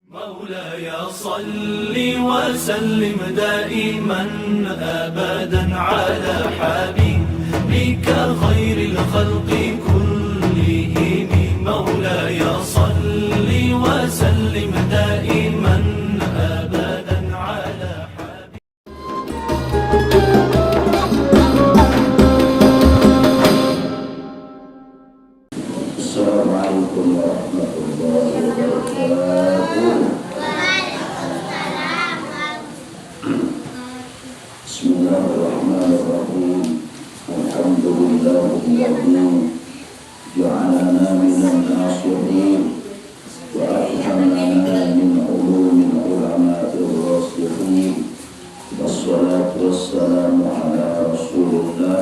مولاي صل وسلم دائما أبدا على حبيبك خير الخلق كلهم. مولاي صل وسلم دائما أبدا على حبيبك. السلام عليكم ورحمة الله وبركاته. بسم الله الرحمن الرحيم. الحمد لله الذي جعلنا من الناصحين وأفهمنا من علوم العلماء الراسخين، والصلاة والسلام على رسول الله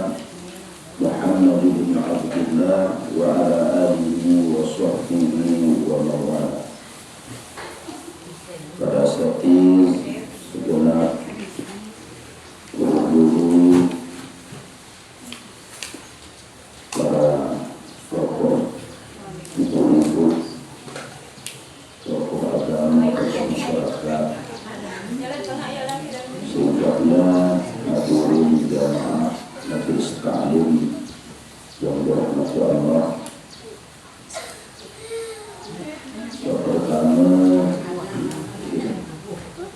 محمد بن عبد الله وعلى آله وصحبه ومن والاه. Para asatidz, segenap guru-guru, para tokoh ibu-ibu, tokoh agama, tokoh masyarakat, sehingga hadirin jamaah majelis taklim yang dirahmati Allah. Yang pertama,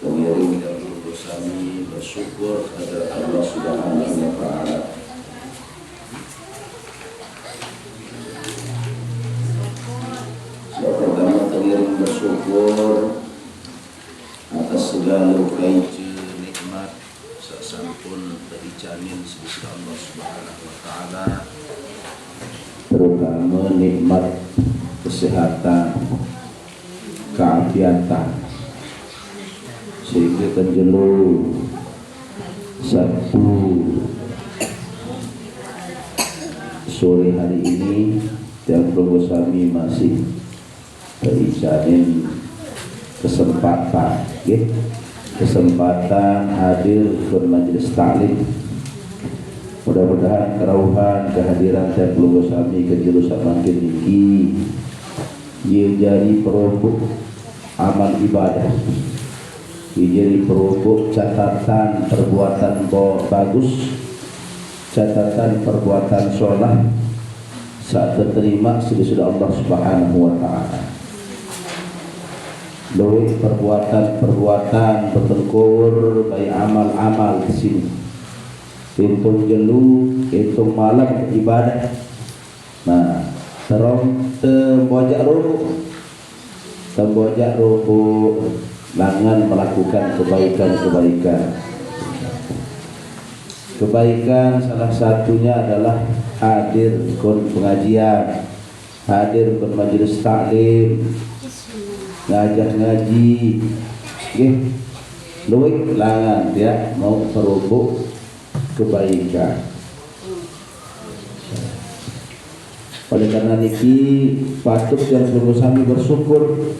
pengiring dan guru kami bersyukur kepada Allah Subhanahu wa Ta'ala. Yang pertama, pengiring bersyukur atas segala kaija nikmat sasampun dijamin sebesar Allah Subhanahu wa Ta'ala, terutama nikmat kesehatan, keafiatan, sehingga penjelu satu sore hari ini yang Kami masih dijamin kesempatan hadir ke majelis taklim. Mudah-mudahan kerauhan kehadiran Syekh Kami ke jurusan makin tinggi ia jadi perokok amal ibadah, ia jadi perokok catatan perbuatan bagus, catatan perbuatan sholat saat diterima sudah Allah Subhanahu wa Ta'ala. Loh, perbuatan bertengkur baik amal-amal di sini. Hitung jelu, hitung malam ibadah. Nah, tembojak rubuh, langan melakukan kebaikan. Salah satunya adalah hadir ke pengajian, hadir ke majelis taklim, ngaji, luwih langan dia mau perubuk kebaikan. Oleh karena niki patut yang kami bersyukur,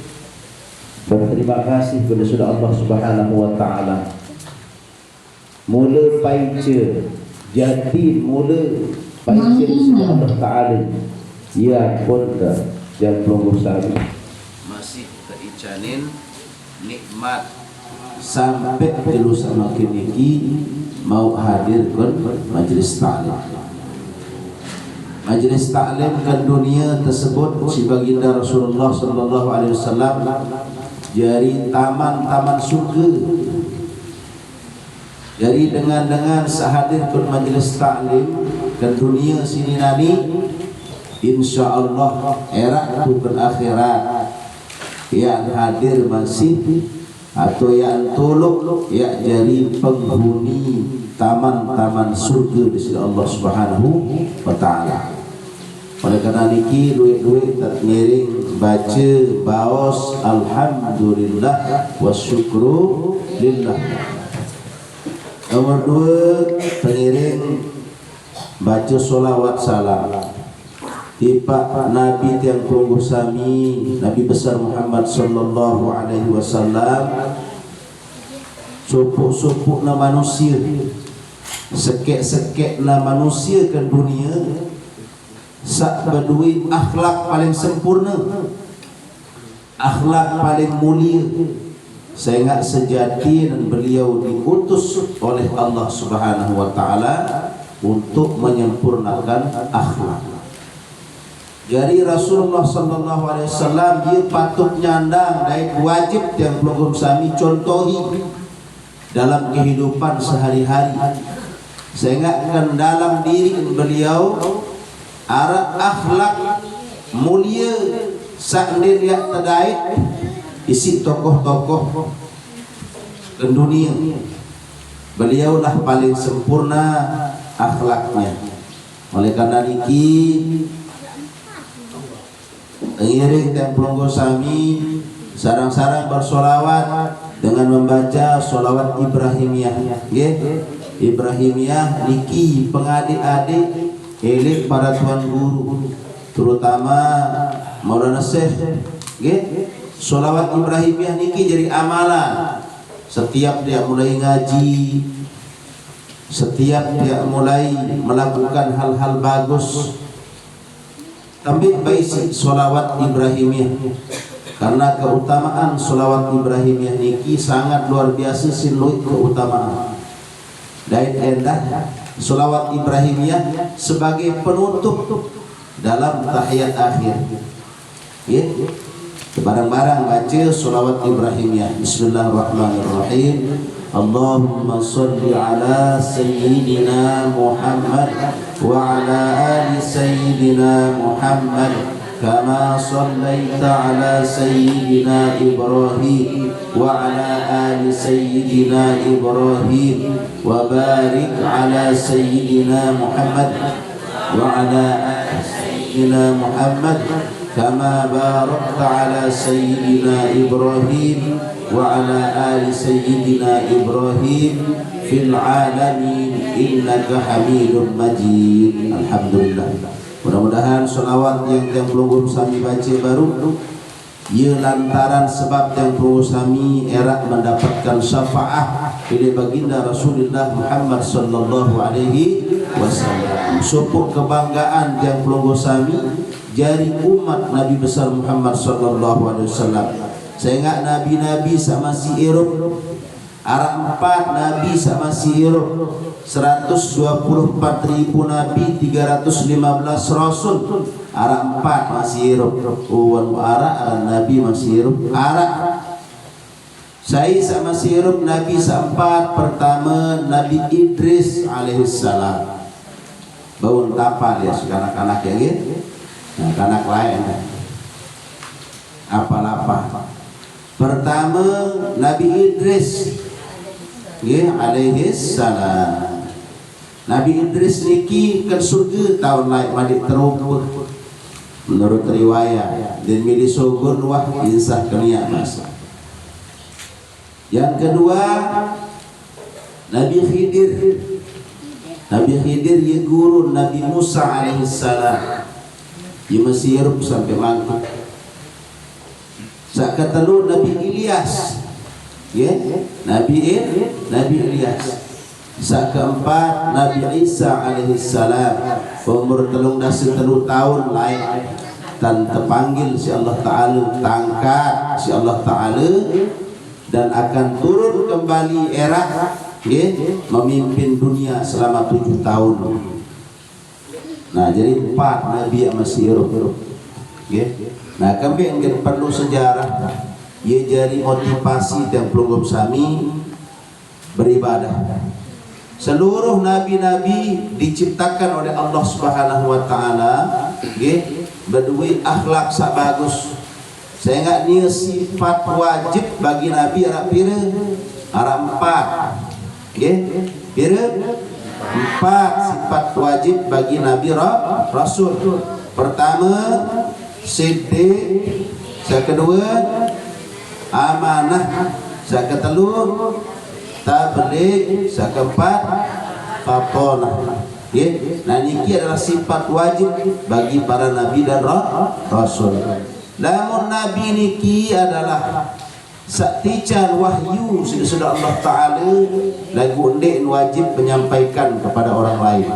berterima kasih kepada sudah Allah Subhanahu wa Ta'ala. Mula paice jadi mula paice sudah Allah Ta'ala. Ya pun yang kami masih keicanin nikmat sampai jurusan makin niki mau hadir ke majelis taklim. Majelis taklim ke dunia tersebut si baginda Rasulullah sallallahu alaihi wasallam jadi taman-taman surga. Jadi dengan sehadir ke majelis taklim ke dunia sini nani, insyaallah era ke akhirat yang hadir masih atau yang tolok yang jadi penghuni taman-taman surga di sisi Allah Subhanahu wa Ta'ala. Oleh karena niki duit-duit tak ngiring baca baos alhamdulillah wa syukru lillah. Nomor 2, pengiring baca solawat salam Ipak Nabi yang Sami, Nabi besar Muhammad sallallahu alaihi wasallam, supuk-supuk na manusia, sekek-sekek na manusia ke dunia, sak berdui akhlak paling sempurna. akhlak paling mulia, sehingga sejati dan beliau diutus oleh Allah Subhanahu wa taala untuk menyempurnakan akhlak. Jadi Rasulullah sallallahu alaihi wasallam dia patut nyandang dan wajib yang pelugum sami contohi dalam kehidupan sehari-hari, sehingga kan dalam diri beliau arah akhlak mulia sakdir yang terbaik isi tokoh-tokoh ke dunia. Beliaulah paling sempurna akhlaknya. Oleh karena niki mengiring tempelunggo sami sarang-sarang bersolawat dengan membaca solawat Ibrahimiyah. Ibrahimiyah niki pengadik-adik elik para tuan guru, terutama Maulana Syekh. Solawat Ibrahimiyah niki jadi amalan setiap dia mulai ngaji, setiap dia mulai melakukan hal-hal bagus. Ambil baik solawat Ibrahimiyah, karena keutamaan solawat Ibrahimiyah niki sangat luar biasa sinuit keutamaan. Dan endah solawat Ibrahimiyah sebagai penutup dalam tahiyat akhir. Barang-barang baca solawat Ibrahimiyah. Bismillahirrahmanirrahim. Allahumma salli ala Sayyidina Muhammad wa ala ali Sayyidina Muhammad kama sallaita ala Sayyidina Ibrahim wa ala ali Sayyidina Ibrahim wa barik ala Sayyidina Muhammad wa ala ali Sayyidina Muhammad kama barakta ala Sayyidina Ibrahim wa ala ali Sayyidina Ibrahim fil alamin innaka Hamidum Majid. Alhamdulillah. Mudah-mudahan selawat yang belum sami baca baru ia lantaran sebab yang perlu sami erat mendapatkan syafaat oleh baginda Rasulullah Muhammad sallallahu alaihi wasallam. Supuk kebanggaan yang perlu sami jari umat Nabi besar Muhammad sallallahu alaihi wasallam. Sehingga nabi-nabi sama si Irup arah 4 nabi sama si Irup 124.000 nabi 315 rasul arah 4 masih Irup uwan arah nabi masih Irup arah saya sama si Irup nabi seempat pertama Nabi Idris alaihissalam bau tapal ya anak-anak ya gitu. Nah, anak lain apa-apa. Pertama Nabi Idris alaihis salam. Nabi Idris niki ke surga tahun lain madik terumput menurut riwayat dan milih sugur wah insah kenia masa. Yang kedua Nabi Khidir. Nabi Khidir ya guru Nabi Musa alaihis salam di Mesir sampai langit. Sak ketelu Nabi Ilyas, Nabi Ilyas. Sak keempat Nabi Isa alaihissalam umur 33 tahun lain dan terpanggil si Allah Ta'ala tangkat si Allah Ta'ala dan akan turun kembali era memimpin dunia selama 7 tahun. Nah jadi 4 Nabi yang masih hidup. Nah kami yang perlu sejarah ia jadi motivasi yang perlu sami beribadah. Seluruh nabi-nabi diciptakan oleh Allah Subhanahu wa taala berdua akhlak sak bagus. Sehingga ini sifat wajib bagi nabi arah pira arah 4. Pira 4 sifat wajib bagi nabi rasul. Pertama siddiq, yang kedua amanah, yang ketiga tabligh, yang keempat fatonah. Nah niki adalah sifat wajib bagi para nabi dan rasul. Namun nabi niki adalah saktican wahyu sudah Allah Ta'ala lagu undek wajib menyampaikan kepada orang lain.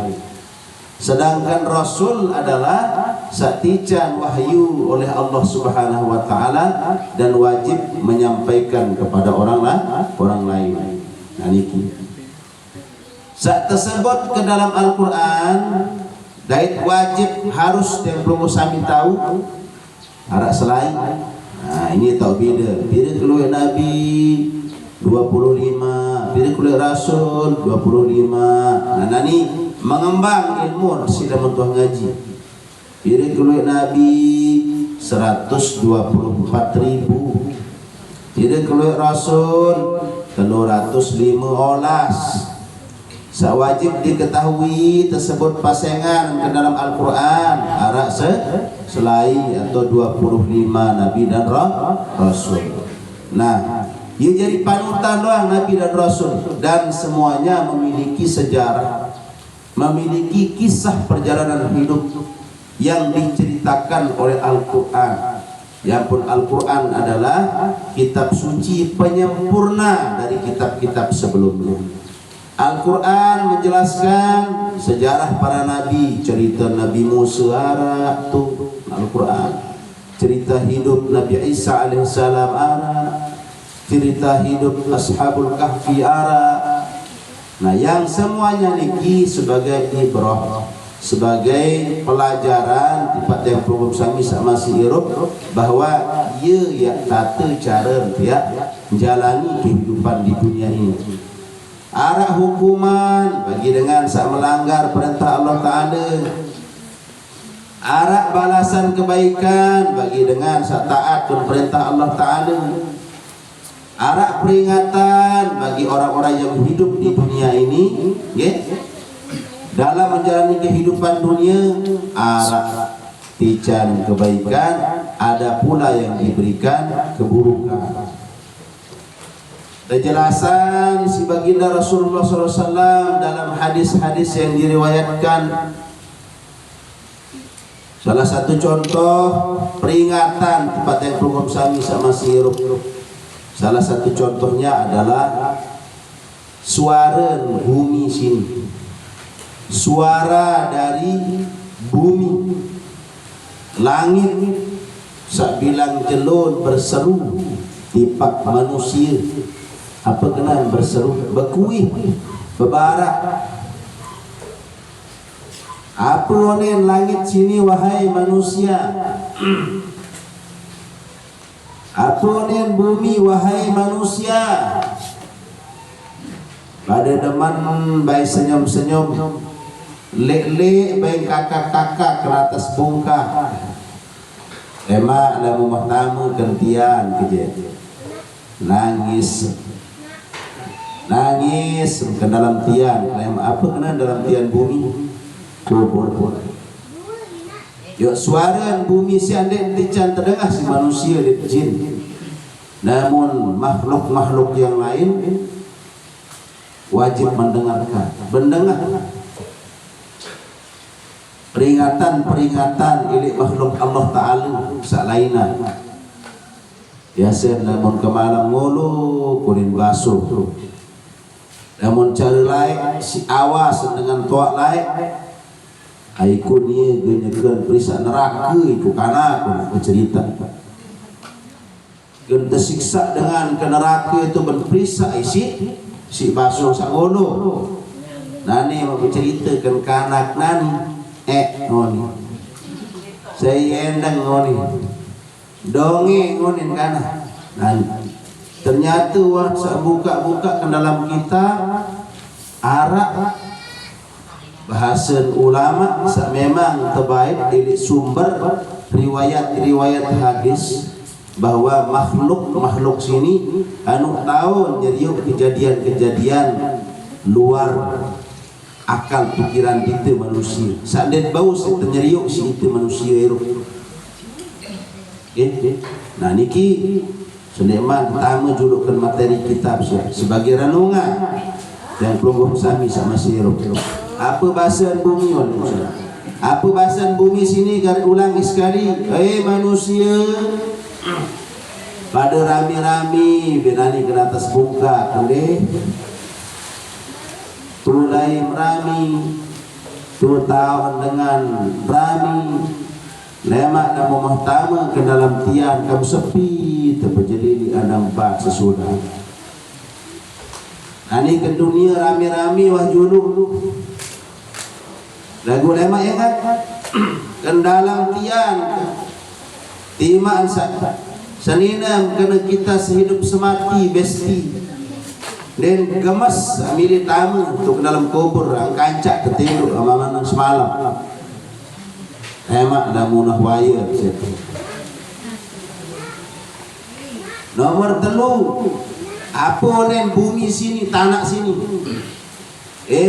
Sedangkan rasul adalah saktican wahyu oleh Allah Subhanahu wa taala dan wajib menyampaikan kepada orang lain. Nah niki sak tersebut ke dalam Al-Qur'an dait wajib harus yang perlu sami tahu arak selain. Nah ini tahu beda keluar Nabi 25, bila kulit Rasul 25. Nah ni mengembang ilmu sila mentuah ngaji. Bila kulit Nabi 124.000, bila kulit Rasul 315. Sewajib diketahui tersebut pasangan ke dalam Al-Quran arak selai atau 25 Nabi dan Rasul. Nah ia jadi panutan doang Nabi dan Rasul, dan semuanya memiliki sejarah, memiliki kisah perjalanan hidup yang diceritakan oleh Al-Quran. Ya pun Al-Quran adalah kitab suci penyempurna dari kitab-kitab sebelumnya. Al-Quran menjelaskan sejarah para nabi, cerita Nabi Musa ada tuh Al-Quran, cerita hidup Nabi Isa alaihissalam ada, cerita hidup Ashabul Kahfi ara. Nah yang semuanya niki sebagai ibrah, sebagai pelajaran tempat yang perlu sami sama si irup bahwa ia ya tata cara dia menjalani kehidupan di dunia ini. Arah hukuman bagi dengan sak melanggar perintah Allah Ta'ala, arah balasan kebaikan bagi dengan sak taat perintah Allah Ta'ala, arah peringatan bagi orang-orang yang hidup di dunia ini, dalam menjalani kehidupan dunia. Arah tijan kebaikan, ada pula yang diberikan keburukan. Penjelasan si baginda Rasulullah SAW dalam hadis-hadis yang diriwayatkan. Salah satu contoh peringatan tempat yang program sami sama sirup. Salah satu contohnya adalah suara bumi sini, suara dari bumi, langit sak bilang jelun berseru tipak manusia. Apa kena berseru, berkuih, berbarak. Apa onen langit sini wahai manusia? Apa onen bumi wahai manusia? Pada deman baik senyum-senyum, lek-lek baik kakak-kakak ke atas bungkah. Emak dalam rumah tamu gantian kerja, nangis ke dalam tiang. Apa kena dalam tiang bumi? Kubur. Yuk suara bumi si andek dican terdengar si manusia di jin. Namun makhluk-makhluk yang lain wajib mendengarkan, mendengar peringatan ilik makhluk Allah Ta'ala selainnya. Biasa namun kemalam ngulu kurin basuh, namun cara lain si awas dengan tuak lain aikun ia genyekan perisa neraka itu karena aku bercerita gen tersiksa dengan ke neraka itu berperisa si basuh sangono. Nani mau berceritakan kanak nani ngoni saya endang ngoni dongeng ngonin kana nani. Ternyata wah buka-buka ke dalam kitab Arab bahasa ulama memang terbaik dari sumber riwayat-riwayat hadis bahwa makhluk sini anu tahu jadi kejadian-kejadian luar akal pikiran kita manusia. Saat dia bau ternyeriuk si itu manusia itu. Nah niki Sulaiman pertama julukan materi kitab sebagai renungan yang perlu sami sama sirup. Apa bahasa bumi? Apa bahasa bumi sini ulang sekali. Manusia pada rami-rami benani ke atas buka kende tulai rami tu tahun dengan rami lemak dan memuhtama ke dalam tiang kamu sepi terpejeli ada empat sesudah. Ani ke dunia rami-rami wah juluh lagu lemak yang kan ke dalam tiang timaan seninam kena kita sehidup semati besti dan gemes ambil tamu untuk ke dalam kubur kancak ketinduk amaman semalam emak dah munah waya situ. Nomor 3 apa nen bumi sini tanah sini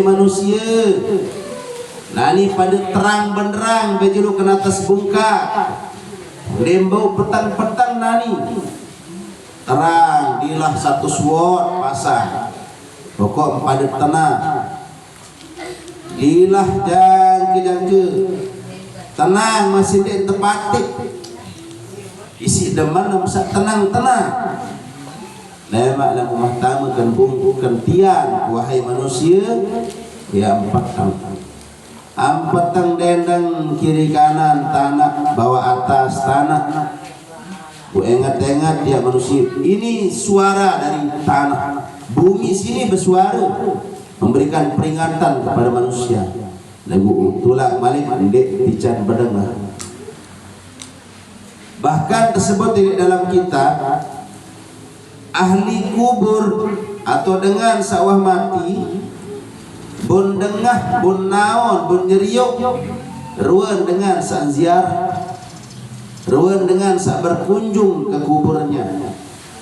manusia nani pada terang benderang bejulu ke atas bungkak lembau petang-petang nani terang dilah satu suat pasang pokok pada tanah dilah jangke-jangke tenang masih di tepatik isi deman bisa tenang-tenang lemak dan memuhtamakan bumbukan tiang wahai manusia ya empat tang dendang kiri kanan tanah bawah atas tanah ku ingat-ingat dia manusia ini suara dari tanah bumi sini bersuara memberikan peringatan kepada manusia lagu tulak malik dek dican berdengar bahkan tersebut di dalam kitab ahli kubur atau dengan sawah mati bun dengah bun naon bun nyeriuk ruan dengan sak ziarah ruan dengan sak berkunjung ke kuburnya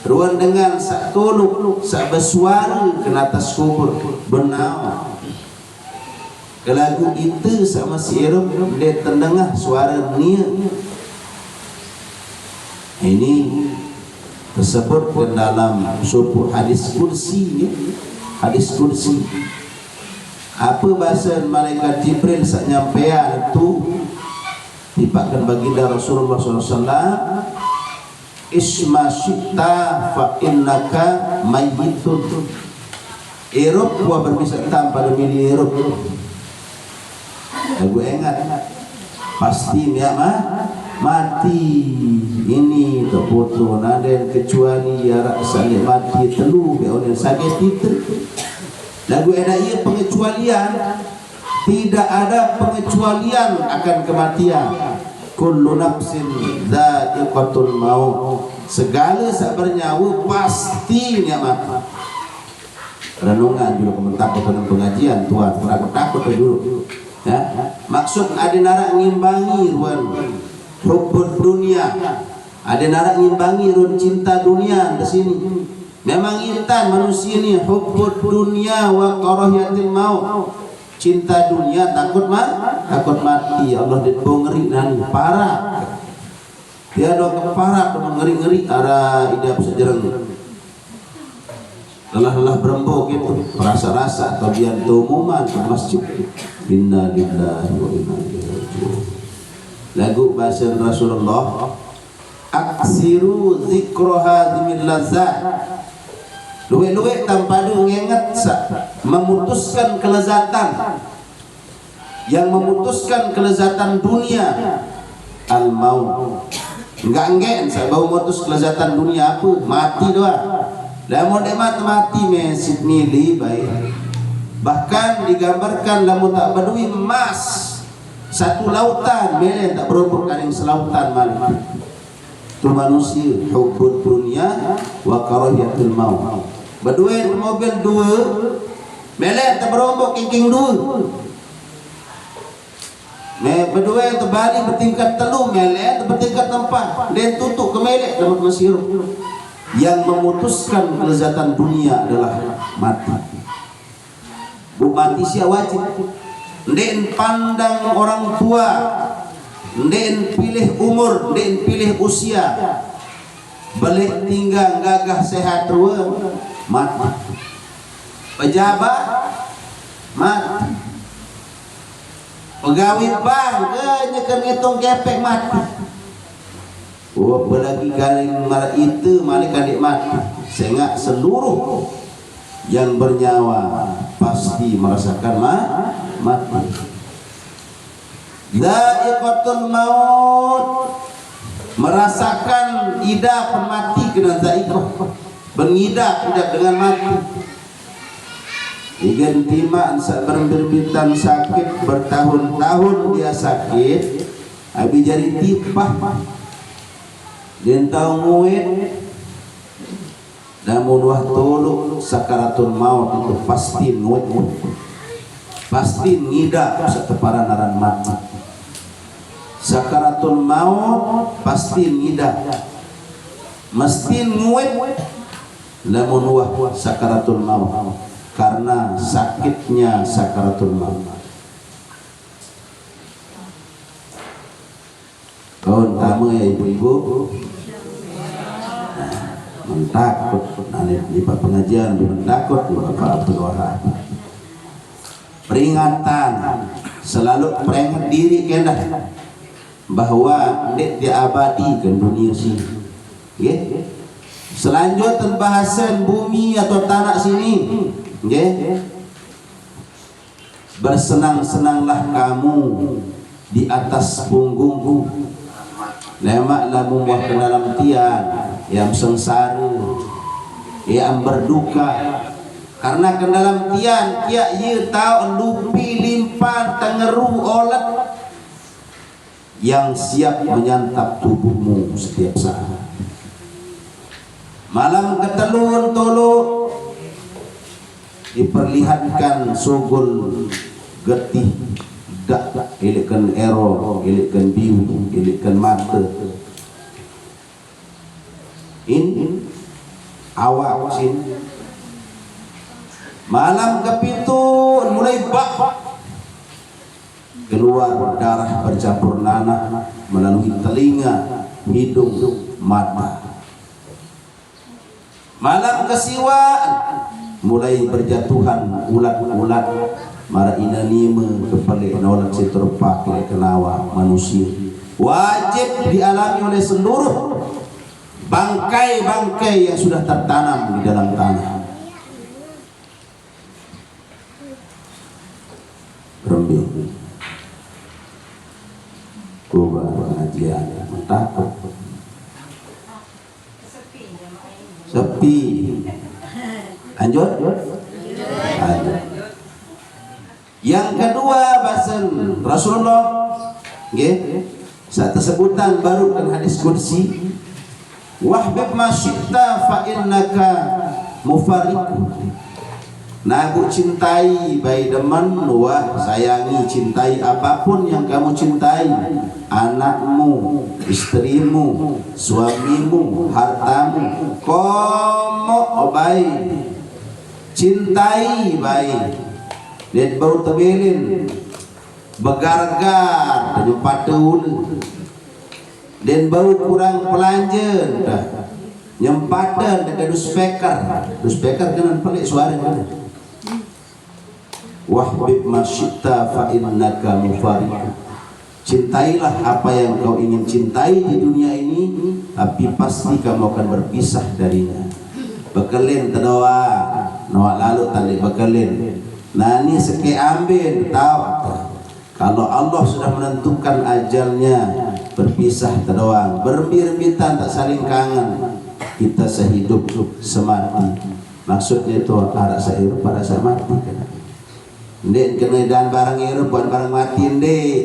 ruan dengan sak toluk sak bersuara ke atas kubur bun naon ke lagu itu sama sirup dia terdengah suara nia ini tersebut ke dalam subuh hadis kursi hadis kursi apa bahasa malaikat Jibril saat nyampean itu dipakkan baginda Rasulullah SAW isma syi'ta fa innaka mayyitun irup wa bermisal pada milih irup aku ingat pasti dia mati ini terputus naden kecuali ya sakit mati telu be oleh sakit itu lagu ada ia pengecualian tidak ada pengecualian akan kematian kullu nafsin dha'iqatul maut segala sak bernyawa pasti dia mati renungan juga kementak dalam pengajian tuan kurang takut dulu ya maksud ada narak ngimbangi ruan hubbud dunia ada narak ngimbangi ruan cinta dunia di sini memang intan manusia ni hubbud dunia wa karahiyatil maut cinta dunia takut mati Allah dibongeri dan parah dia ada keparah mengeri-ngeri arah idap sejereng lelah-lelah berembuk gitu rasa-rasa atau biar umuman ke masjid inna lillahi wa inna ilaihi raji'un lagu bahasa Rasulullah aksiru zikra hadhimil lazzat luwe-luwe tanpa mengingat memutuskan kelezatan yang memutuskan kelezatan dunia al-maut enggak saya baru memutus kelezatan dunia apa mati doang lamun mati mesit nili baik bahkan digambarkan lamun tak badui emas satu lautan melen tak berubah kaning selautan malam tu manusia hubbud dunia wa karahiyatul maut badui mobil dua melen tak berubah kengking dua badui tu balik bertingkat telu melen bertingkat empat dan tutup ke melek dalam mesir yang memutuskan kelezatan dunia adalah mati. Bu mati sia wajib. Ndek pandang orang tua, ndek pilih umur, ndek pilih usia. Balik tinggal gagah sehat tua mati. Pejabat mati. Pegawai bank nyeker ngitung kepek mati. Oh, apalagi galing itu malik adik mati sehingga seluruh yang bernyawa pasti merasakan mati. Dha'iqatul maut, merasakan idah mati kena dha'iqah, bengidah dengan mati. Igan timaan saat berbitan sakit bertahun-tahun dia sakit, habis jadi tipah, dia tahu muid. Namun wah tolok sakaratul maut itu pasti muid, pasti ngidah seteparan aran mati. Sakaratul maut pasti ngidah, mesti muid. Namun wah sakaratul maut, karena sakitnya sakaratul maut. Kawan tamu ya ibu-ibu, mentakut nanti di pengajian mentakut di Bapak Abdul Wahab. Peringatan, selalu peringat diri kena bahwa dek dia abadi ke dunia sini. Okay? Selanjutnya bahasan bumi atau tanah sini. Okay? Bersenang-senanglah kamu di atas punggungku. Lemaklah muah ke dalam tiang yang sengsara, yang berduka. Karena ke dalam tiang kia ye tahu lupi limpan tengeru olet yang siap menyantap tubuhmu setiap saat. Malam ketelun tolo diperlihatkan sugul getih dak ilikkan ero, ilikkan biu, ilikkan mata. In awak sin. Malam kepitu mulai bak keluar darah bercampur nanah melalui telinga, hidung, mata. Malam kesiwa mulai berjatuhan ulat-ulat mara inanime kepala nolak seterpak kenawa manusia. Wajib dialami oleh seluruh bangkai-bangkai yang sudah tertanam di dalam tanah. Rembing kubah pengajian takut sepi. Lanjut. Yang kedua bahasan Rasulullah, okay? Saat tersebutan baru kan hadis qudsi, wahbib ma syi'ta fa innaka mufariqu. Nah, aku cintai baik deman, wah sayangi, cintai apapun yang kamu cintai, anakmu, istrimu, suamimu, hartamu, komo baik, cintai baik. Lihat bau tebelin, begar-gar, jumpa dulu. Dan bau kurang pelanjen, nyempatan dekat dus speaker kan pelik suara kan. Wahbib masyita fa innaka mufariq. Cintailah apa yang kau ingin cintai di dunia ini, tapi pasti kamu akan berpisah darinya. Bekelin terdoa, noak lalu tali bekelin. Nah ini seke ambil tahu kalau Allah sudah menentukan ajalnya berpisah terdoang, berembir-embitan tak saling kangen, kita sehidup semati. Maksudnya itu arah seirup pada mati kan. Ndek kena dan barang irup buat barang mati ndek.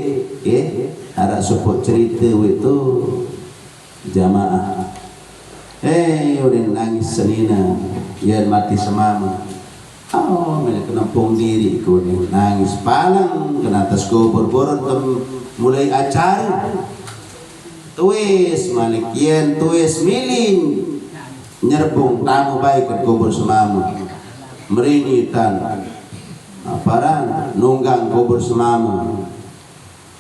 Arah support cerita itu jamaah. Udah nangis senina, ya mati semama. Oh, mereka kenampung diri ku nangis palang kena atas kubur boron mulai acara tuis malikian tuis miling nyerbung tamu baik ke kubur semama meringitan aparan nunggang kubur semama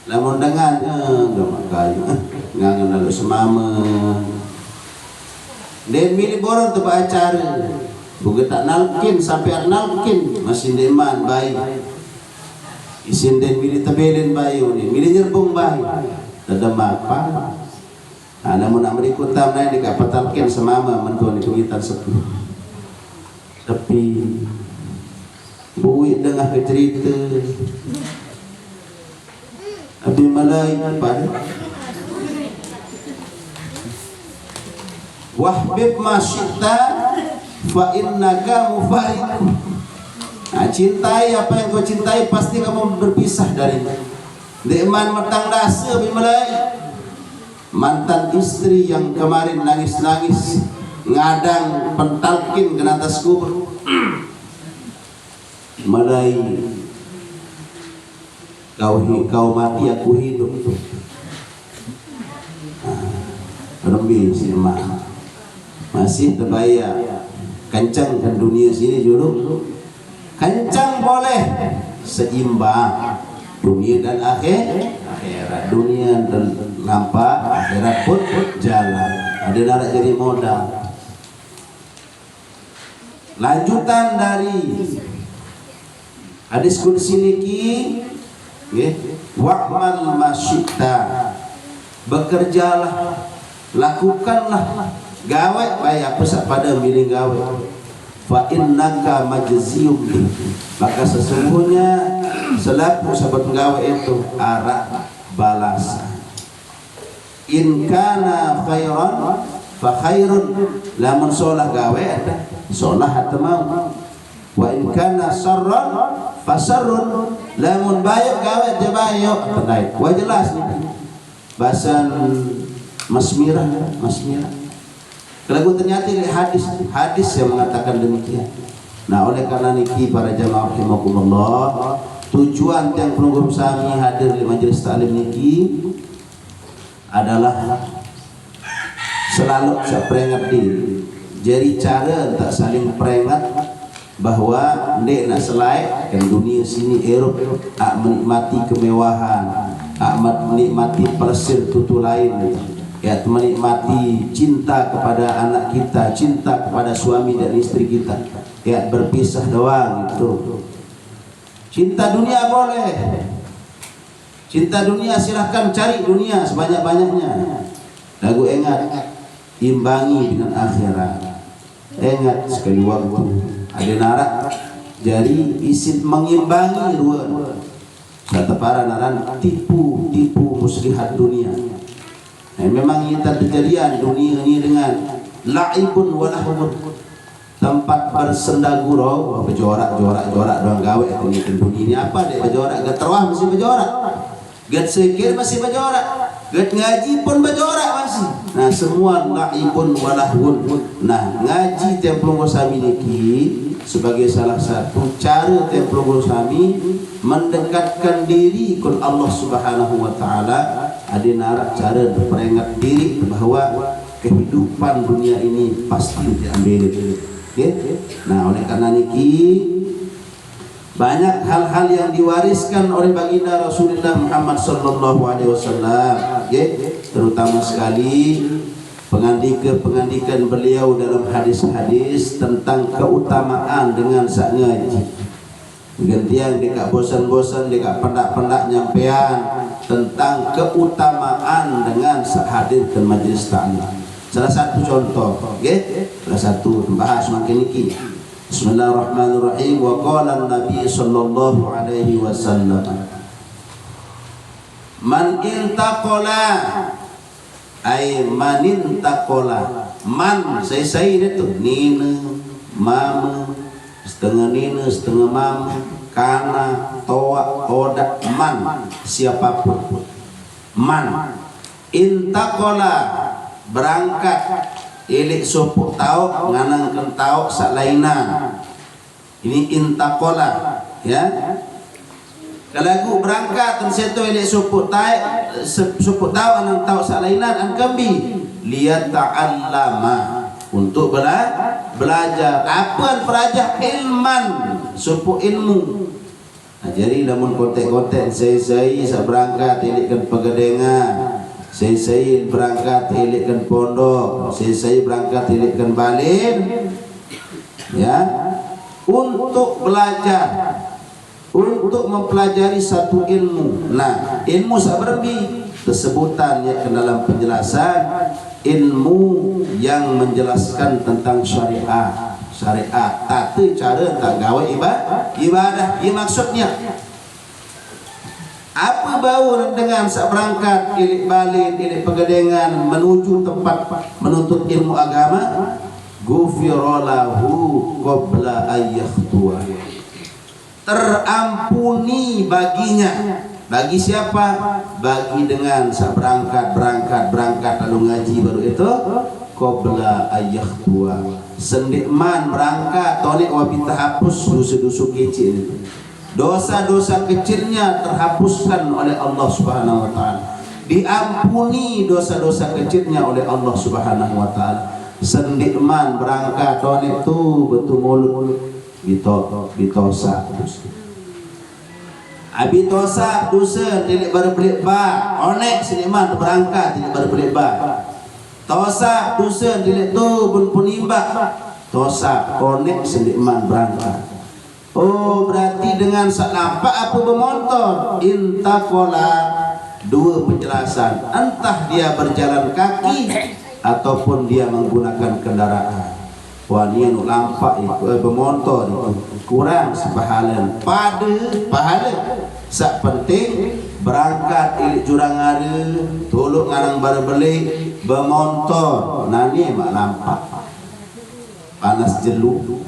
lamun dengan enggak kayu ngangen lalu semama dan milih boron tu acara bukan tak nalkin sampai nalkin masih deman baik isin den milih tabelin bayu ni milih nyerbung baik tadam apa namun nak berikutan naik dekat patalkin semama mentuan itu kita sepi tapi buik dengar ke cerita Abi malai pada wahbib masyita fa innaka mufariqu. Nah, cintai apa yang kau cintai, pasti kamu berpisah darinya. Deman matang dasa abi malai. Mantan istri yang kemarin nangis-nangis ngadang pentalkin ke atas kubur. Malai, kau mati aku hidup. Rembi si emak masih terbayar kencang kan dunia sini dulu. Kencang boleh seimbang dunia dan akhirat. Dunia dan nampak, akhirat pun jalan. Ada nak jadi modal. Lanjutan dari hadis kursi niki, wa'mal masyita, bekerjalah, lakukanlah, gawe baik apa pada milih gawe. Fa innaka majziyum, maka sesungguhnya selaku sahabat gawe itu arah balasan. In kana khairan fa khairun, lamun solah gawe solah atau mau. Wa in kana sarran fa sarrun, lamun bayuk gawe teh bayuk tenai. Wah jelas nih bahasan masmirah. Kalau ternyata hadis yang mengatakan demikian. Nah, oleh karena niki para jamaah rahimakumullah, tujuan yang penunggu sami hadir di majelis taklim niki adalah selalu saya peringat diri. Jadi cara tak saling peringat bahwa ndek nak selai kan dunia sini Eropa menikmati kemewahan, menikmati pelesir tutu lain, ya menikmati cinta kepada anak kita, cinta kepada suami dan istri kita, ya berpisah doang itu. Cinta dunia boleh, cinta dunia silahkan cari dunia sebanyak-banyaknya. Lagu ingat, imbangi dengan akhirat. Ingat sekali waktu ada narak, jadi isit mengimbangi dua. Kata para naran, tipu muslihat dunia. Nah, memang kita kejadian dunia ini dengan la'ibun walahun, tempat bersenda gurau, berjorak doang gawe ini dunia ini apa deh berjorak, gak terwah masih berjorak, gak sekir masih berjorak, gak ngaji pun berjorak masih. Nah semua la'ibun walahun. Nah ngaji Templung Gosami niki sebagai salah satu cara Templung Gosami mendekatkan diri ke Allah Subhanahu wa taala. Ada narak cara memperingat diri bahwa kehidupan dunia ini pasti diambil. Okay? Nah, oleh karena niki banyak hal-hal yang diwariskan oleh baginda Rasulullah Muhammad sallallahu alaihi wasallam, terutama sekali pengandikan beliau dalam hadis-hadis tentang keutamaan dengan sak ngaji. Gantian dekat bosan-bosan, dekat pendak-pendak nyampean tentang keutamaan dengan hadir ke majelis taklim. Salah satu contoh, salah satu bahas makin iki. Bismillahirrahmanirrahim. Wa qala an-nabi sallallahu alaihi wasallam, man intaqala, ay manin taqala. Man saya itu nina, mama, setengah nina, setengah mama, kana, toa, oda, man, siapapun. Man intaqala, berangkat ilik supuk tau nganangkan tau salainan. Ini intaqala, ya. Kalau aku berangkat dan situ ilik supuk tau anang tau salainan an kembi lihat ta'allama, untuk belajar apa belajar ilman supuk ilmu. Nah, jadi namun kontek-kontek saya berangkat ilikkan pegadengan, saya berangkat ilikkan pondok, saya berangkat ilikkan balin, ya, untuk belajar, untuk mempelajari satu ilmu. Nah, ilmu saberbi tesebutan ya ke dalam penjelasan ilmu yang menjelaskan tentang syariat. Tapi cara tak gawe ibadah, ini maksudnya Apa bau dengan sak berangkat ilik balik ilik pegedengan menuju tempat menuntut ilmu agama, ghufira lahu qabla ayyakhtua, terampuni baginya. Bagi siapa? Bagi dengan sak berangkat lalu ngaji baru itu qabla ayyakhtua, sendikman berangkat tonik wabi terhapus dosa-dosa kecil itu. Dosa-dosa kecilnya terhapuskan oleh Allah Subhanahu wa taala. Diampuni dosa-dosa kecilnya oleh Allah Subhanahu wa taala. Sendikman berangkat tonik tu betul mulut bitosa abitosa dosa tidak berbelit ba onek sendikman berangkat tidak berbelit ba. Tosa dosa tidak tu pun punimba tosa onek sendikman berangkat. Oh, berarti dengan sak nampak apa bermotor intakola, dua penjelasan, entah dia berjalan kaki ataupun dia menggunakan kendaraan. Wah, ni anu lampak itu bermotor itu kurang sepahalan pada pahala. Sak penting berangkat ilik jurang ada tolong ngarang baru beli bermotor nani mak lampak panas jelu.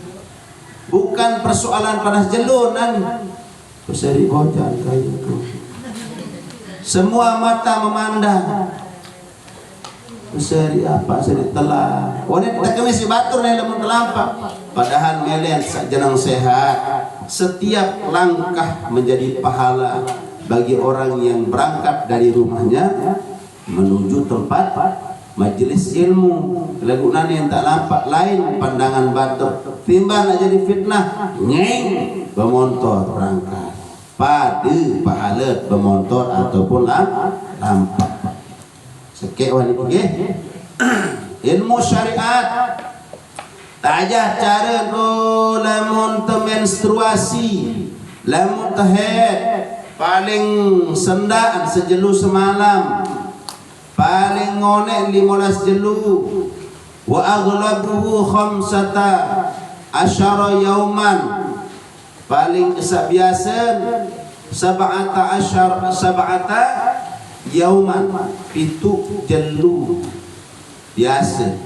Bukan persoalan panas jelunan. Seri bocan kayak itu. Semua mata memandang. Seri apa? Seri telah. Wanita tak kami si batur nih lemun telampak. Padahal melihat jenang sehat. Setiap langkah menjadi pahala bagi orang yang berangkat dari rumahnya menuju tempat majelis ilmu. Lagu nani yang tak nampak lain pandangan batuk timbang nak jadi fitnah nyeng bermotor berangkat pada pahala bermotor ataupun lampak sekek wani okay? Ilmu syariat tajah cara lamun menstruasi lamun haid paling sendaan sejelu semalam paling ngonek 15 jelu wa aghlabuhu 15 yauman paling biasa 17 yauman itu jelu biasa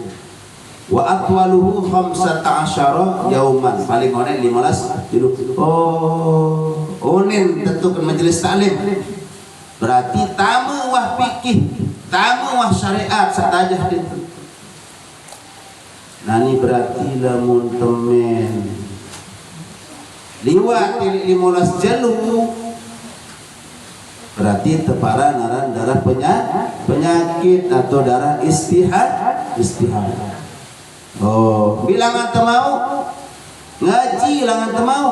wa atwaluhu 15 yauman paling ngonek 15 jelu. Oh onin tentukan majelis taklim berarti tamu wah fikih tamu wah syariat satajah itu. Nani berarti lamun temen liwat 15 jelu berarti tepara naran darah penyakit atau darah istihad. Oh, bilangan temau ngaji langan temau.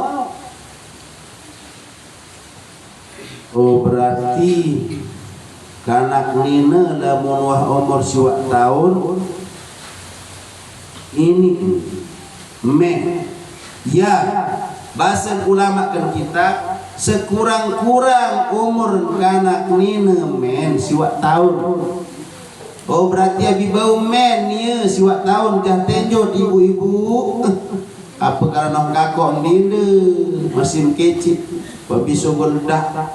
Oh, berarti kanak nina lamun wah umur siwak tahun ini ya bahasa ulama kan kita sekurang-kurang umur kanak nina siwak tahun. Oh berarti abi bau ya siwak tahun jah tenjot ibu-ibu apa karena kakok nina masih kecil babi sogol dah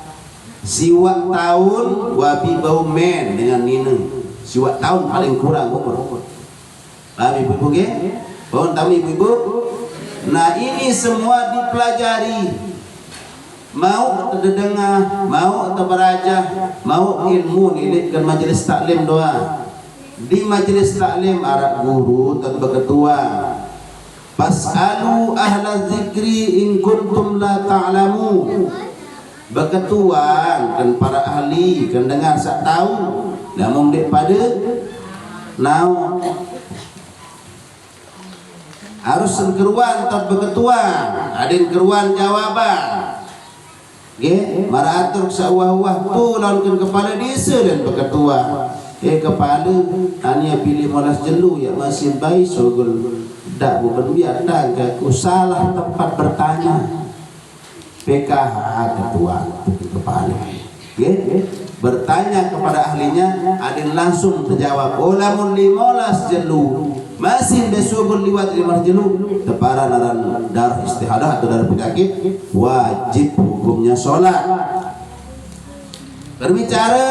siwak tahun wabi bau dengan nina siwak tahun paling kurang umur. Paham ibu-ibu ke? Paham tahu ibu-ibu? Nah ini semua dipelajari. Mau terdengar, mau terberajah, mau ilmu nilaikan majelis taklim doa. Di majelis taklim arah guru dan berketua. Fas'alu ahla zikri in kuntum la ta'lamun. Berketuan kan para ahli kan dengar sak tahu namun daripada nau harus keruan atau berketuan adin keruan jawaban nggih maratur sawah-wah tu lawan kepala desa dan berketua kepala hanya pilih molas jelu ya masih baik sogol dak bukan biar dak aku salah tempat bertanya PKH ketua kepala bertanya kepada ahlinya adin langsung terjawab olamun 15 jelu masih besubur liwat 15 jelu tepara naran darah istihadah atau darah penyakit wajib hukumnya sholat berbicara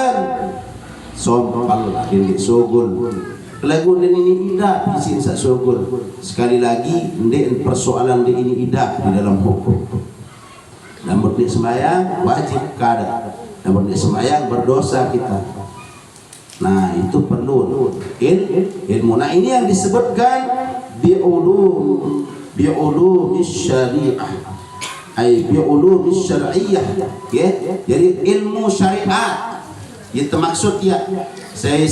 sompal ini sogul lagu ini ida isin sak sogul. Sekali lagi ndek persoalan di ini ida di dalam hukum. Namun di sembahyang wajib kada, namun di sembahyang berdosa kita. Nah itu perlu ilmu. Nah ini yang disebutkan bi'ulum syariah, ay bi'ulum syariah, ya. Jadi ilmu syariat itu maksud ya. Saya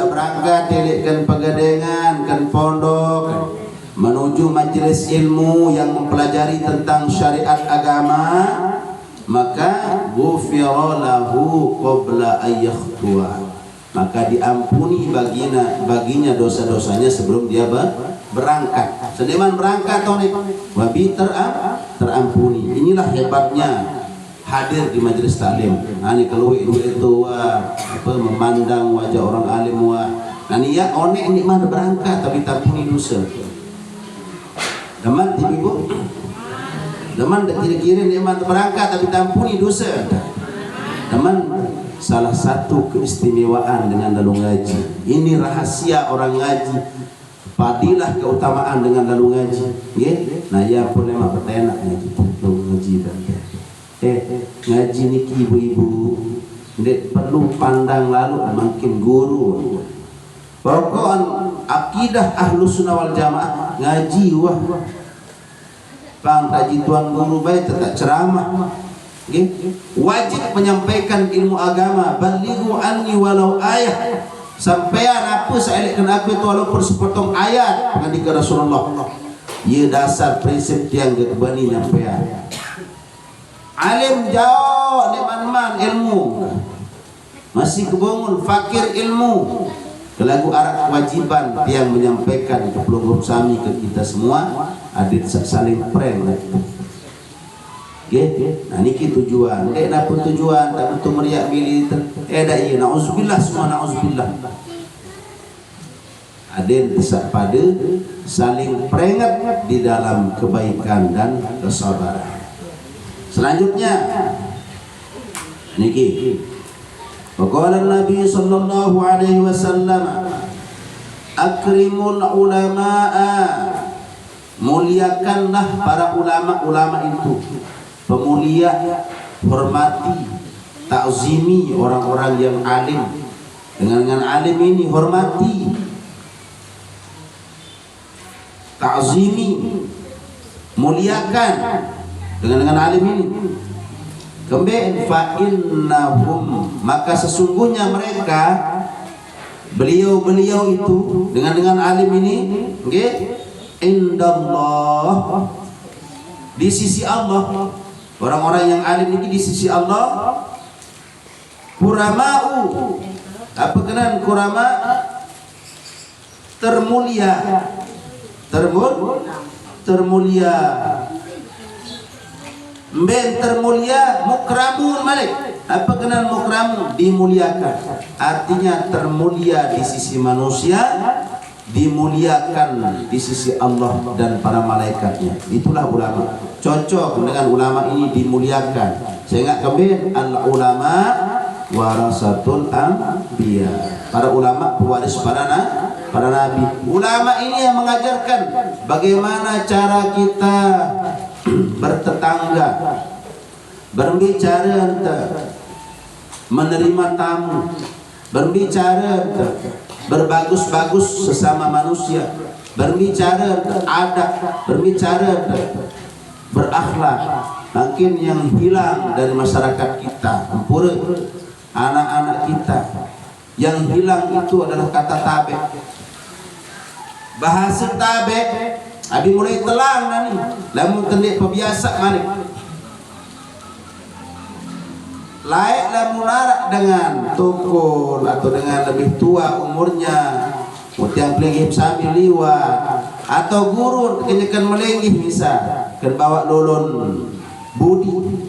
berangkat delikkan pegadengan kan pondok menuju majelis ilmu yang mempelajari tentang syariat agama, maka ghufira lahu qabla ayyakhtua, maka diampuni baginya dosa-dosanya sebelum dia berangkat. Sedeman berangkat wabi terampuni. Inilah hebatnya hadir di majelis taklim. Ani kalau itu memandang wajah orang alim nani ya onek nikmat berangkat tapi tampuni dosa. Daman ibu, daman kira-kira nikmat berangkat tapi tampuni dosa. Daman salah satu keistimewaan dengan lalu ngaji. Ini rahasia orang ngaji. Fadilah keutamaan dengan lalu ngaji. Nah ya boleh mak bertanya ngaji. Lalu ngaji ngaji niki ibu-ibu ndek perlu pandang lalu makin guru. Pokok akidah Ahlus Sunnah wal Jamaah ngaji Bang kaji tuan guru baik tetap ceramah. Wajib menyampaikan ilmu agama. Balighu anni walau ayat. Sampaian apa saya elokkan aku itu walaupun sepotong ayat dengan Rasulullah. Ia dasar prinsip yang kebani nyampaian. Alim jauh di mana-mana ilmu, masih kebongun fakir ilmu. Kelagu arah kewajiban yang menyampaikan ke pelunggup sami ke kita semua adit saling prem. Nah niki tujuan. Napa tujuan? Tak betul meriak milih. Dah iya. Nauzubillah semua nauzubillah. Adin pada saling peringat di dalam kebaikan dan kesabaran. Selanjutnya niki Waqala Nabi sallallahu alaihi wasallam akrimul ulama'a, muliakanlah para ulama-ulama itu. Pemulia, hormati, takzimi orang-orang yang alim. Dengan alim ini hormati, takzimi, muliakan dengan alim ini. Kemudian fa innahum, maka sesungguhnya mereka beliau-beliau itu dengan alim ini nggih indallah, di sisi Allah. Orang-orang yang alim ini di sisi Allah kurama'u, apa kenan kurama, termulia, termulia, ben termulia, mukramun malik. Apa kenal mukramun? Dimuliakan. Artinya termulia di sisi manusia, dimuliakan di sisi Allah dan para malaikatnya. Itulah ulama. Cocok dengan ulama ini dimuliakan. Sehingga kemudian al ulama warasatul anbiya. Para ulama pewaris para nabi. Ulama ini yang mengajarkan bagaimana cara kita bertetangga, berbicara, menerima tamu, berbicara, berbagus-bagus sesama manusia, berbicara adab, berbicara berakhlak. Makin yang hilang dari masyarakat kita, empura anak-anak kita, yang hilang itu adalah kata tabe, bahasa tabe. Abi mulai telang nani, lamun tendik pebiasa malik. Laik lamun larak dengan tukul atau dengan lebih tua umurnya, yang pelingih sambil liwat atau guru kenyakan melingih bisa kan bawa lolon budi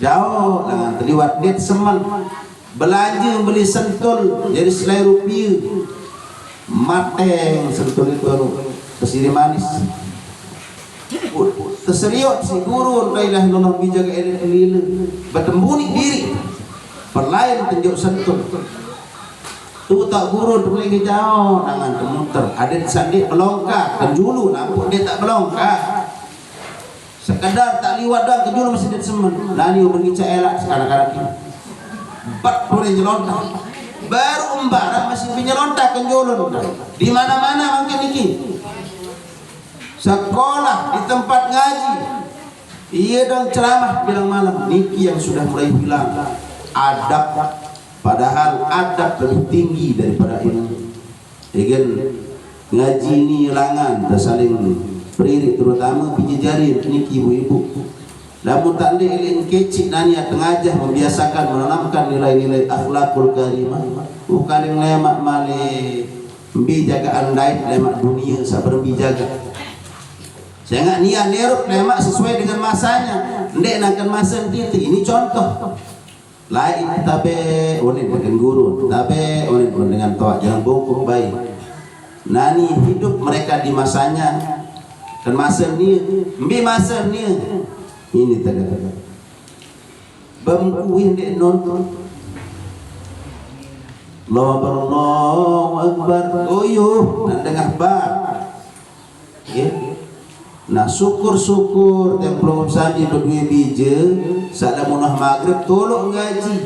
jauh dengan terliwat dit semen belanja beli sentul jadi selai rupiah mateng sentul itu kesini manis terseriut si guru la ilaha illallah bijaga elil bertembuni diri perlain tunjuk sentuh tu tak guru tu boleh jauh tangan termuter ada sandik melongkak kenjulu nampak dia tak melongkak sekadar tak liwat dah kenjulu masih dia semen lani pergi elak sekarang-kadang ini 40 nyelontak baru embarang masih penyelontak kenjulu di mana-mana mungkin ini sekolah di tempat ngaji iya dan ceramah bilang malam niki yang sudah mulai hilang adab. Padahal adab lebih tinggi daripada ilmu. Dengan ngaji ni hilangan dah saling beririk terutama biji jari niki ibu-ibu. Namun tak ada ilmu kecil nanya tengajah membiasakan menanamkan nilai-nilai akhlakul karimah. Bukan yang lemak male mbi jagaan daid lemak dunia sabar mbi jaga. Jangan niat neruk lemak sesuai dengan masanya. Ndek nakkan masa titik. Ini contoh. Lain tabe onin dengan guru, tabe onin dengan toa jangan bongkok baik. Nani hidup mereka di masanya dan masa ni, mbi masa ni ini tagak. Bamkuin dek nonton. Allahu Akbar. Oyuh nak dengar bar. Nah syukur-syukur yang belum saja berdua bija saat munah maghrib tolong ngaji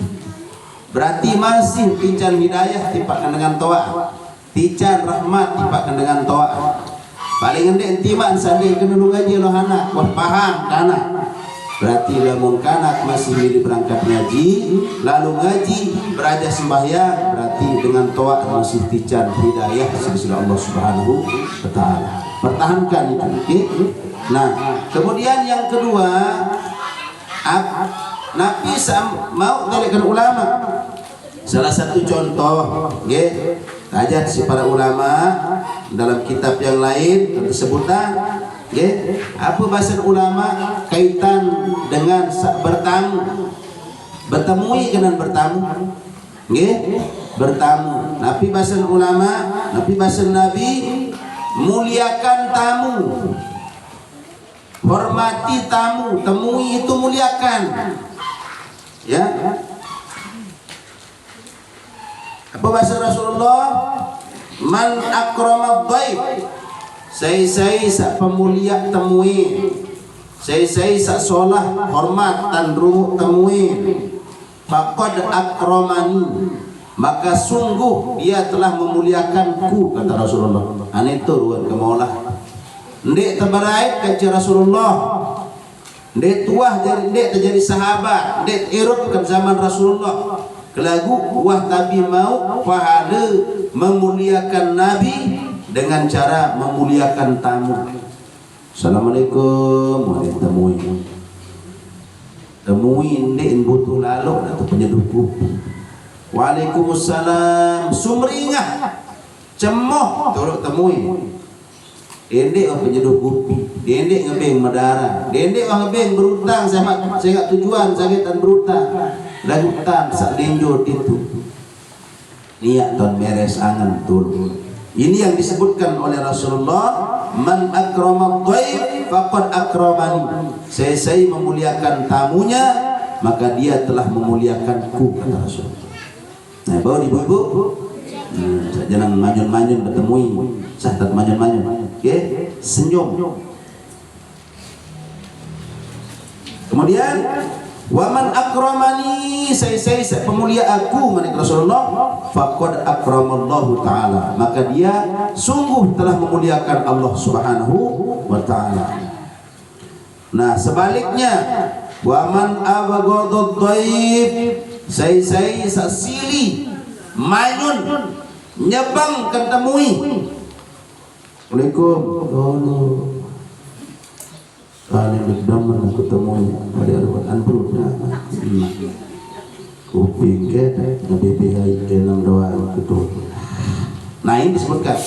berarti masih tincan hidayah tipakkan dengan toa tincan rahmat tipakkan dengan toa paling endek intiman sandi kena dulu ngaji loh anak wah paham kanak berarti lamun kanak masih milih berangkat ngaji lalu ngaji beraja sembahyang berarti dengan toa masih tincan hidayah sisi Allah Subhanahu wa Ta'ala. Pertahankan itu, okay? Nah, kemudian yang kedua, Nabi mau menjadikan ulama. Salah satu contoh, okay? Ajat si para ulama dalam kitab yang lain tersebutlah, okay? Apa bahasa ulama kaitan dengan bertamu, bertemui dengan bertamu, okay? Bertamu. Nabi bahasa ulama, Nabi bahasa Nabi. Muliakan tamu, hormati tamu, temui itu muliakan. Ya. Apa bahasa Rasulullah? Man akrama dhaif. Saya sak pemulia temui. Saya sak solah hormat dan rumuk temui. Faqad akramani. Maka sungguh dia telah memuliakanku kata Rasulullah. Ane itu ruan kemaulah. Ndek tabarait kata Rasulullah. Ndek tuah jadi ndek terjadi sahabat. Ndek irut ke zaman Rasulullah. Kelagu wah tabi mau pahala memuliakan Nabi dengan cara memuliakan tamu. Assalamualaikum warahmatullahi wabarakatuh. Temui ndek butuh lalu atau penyeduh kopi. Waalaikumsalam sumringah cemoh turut temui dendek penyeduh kopi dendek ngebeng medara dendek ngebeng berutang saya tujuan sakit dan berutang dan hutang sak lenjot itu niat ton meres angan turun ini yang disebutkan oleh Rasulullah man akrama dhaif faqad akramani saya memuliakan tamunya maka dia telah memuliakanku kata Rasulullah. Nah, bawa ibu-ibu, jangan manyun-manyun bertemui, sahabat manyun-manyun, okay? Senyum. Kemudian, waman akramani, saya pemulia aku, menik Rasulullah, faqad akramallahu Ta'ala. Maka dia sungguh telah memuliakan Allah Subhanahu wa Ta'ala. Nah, sebaliknya, waman abghadad dhaif. Saya sasili mainun nyebang ketemui. Assalamualaikum. Kali berdaman ketemui pada ruang antu. Kuping ke BPH ke 6 doa itu. Nah ini disebutkan.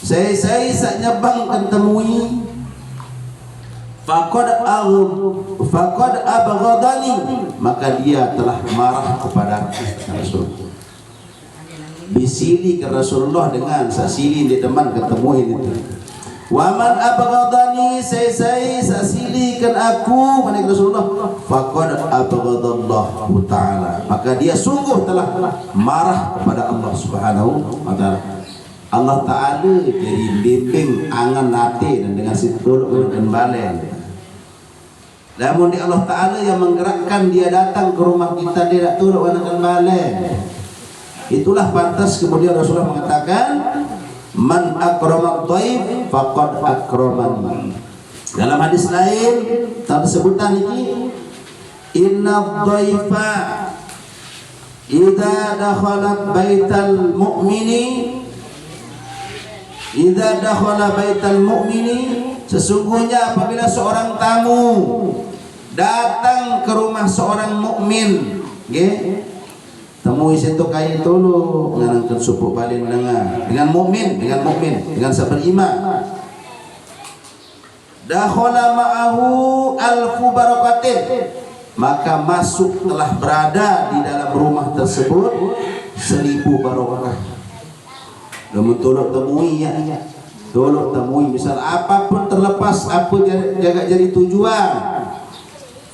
Saya nyebang ketemui. Faqad abghadani maka dia telah marah kepada Rasulullah. Bisili ke Rasulullah dengan sasili di teman ketemuin itu. Waman abghadani saya sasili kan aku menik Rasulullah faqad abghadallahu Ta'ala maka dia sungguh telah marah kepada Allah Subhanahu wa taala. Allah Taala jadi bimbing angan nate dan dengan situ dan balen. Namun di Allah Taala yang menggerakkan dia datang ke rumah kita, dia tak turun dan balen. Itulah pantas kemudian Rasulullah mengatakan, man akrama dhaif faqad akramani. Dalam hadis lain tersebutan ini, inna dhaifa idza dakhala baital mu'mini, idza dakhala baital mu'mini, sesungguhnya apabila seorang tamu datang ke rumah seorang mukmin, nggih, temui situ kain tulu nganangkeun supu balin dengan mukmin, dengan beriman. Dakhala ma'ahu alfu barakatin, maka masuk telah berada di dalam rumah tersebut 1000 barokah. Namun tolong temui ya, tolong temui, misal apapun terlepas apa jaga jadi tujuan,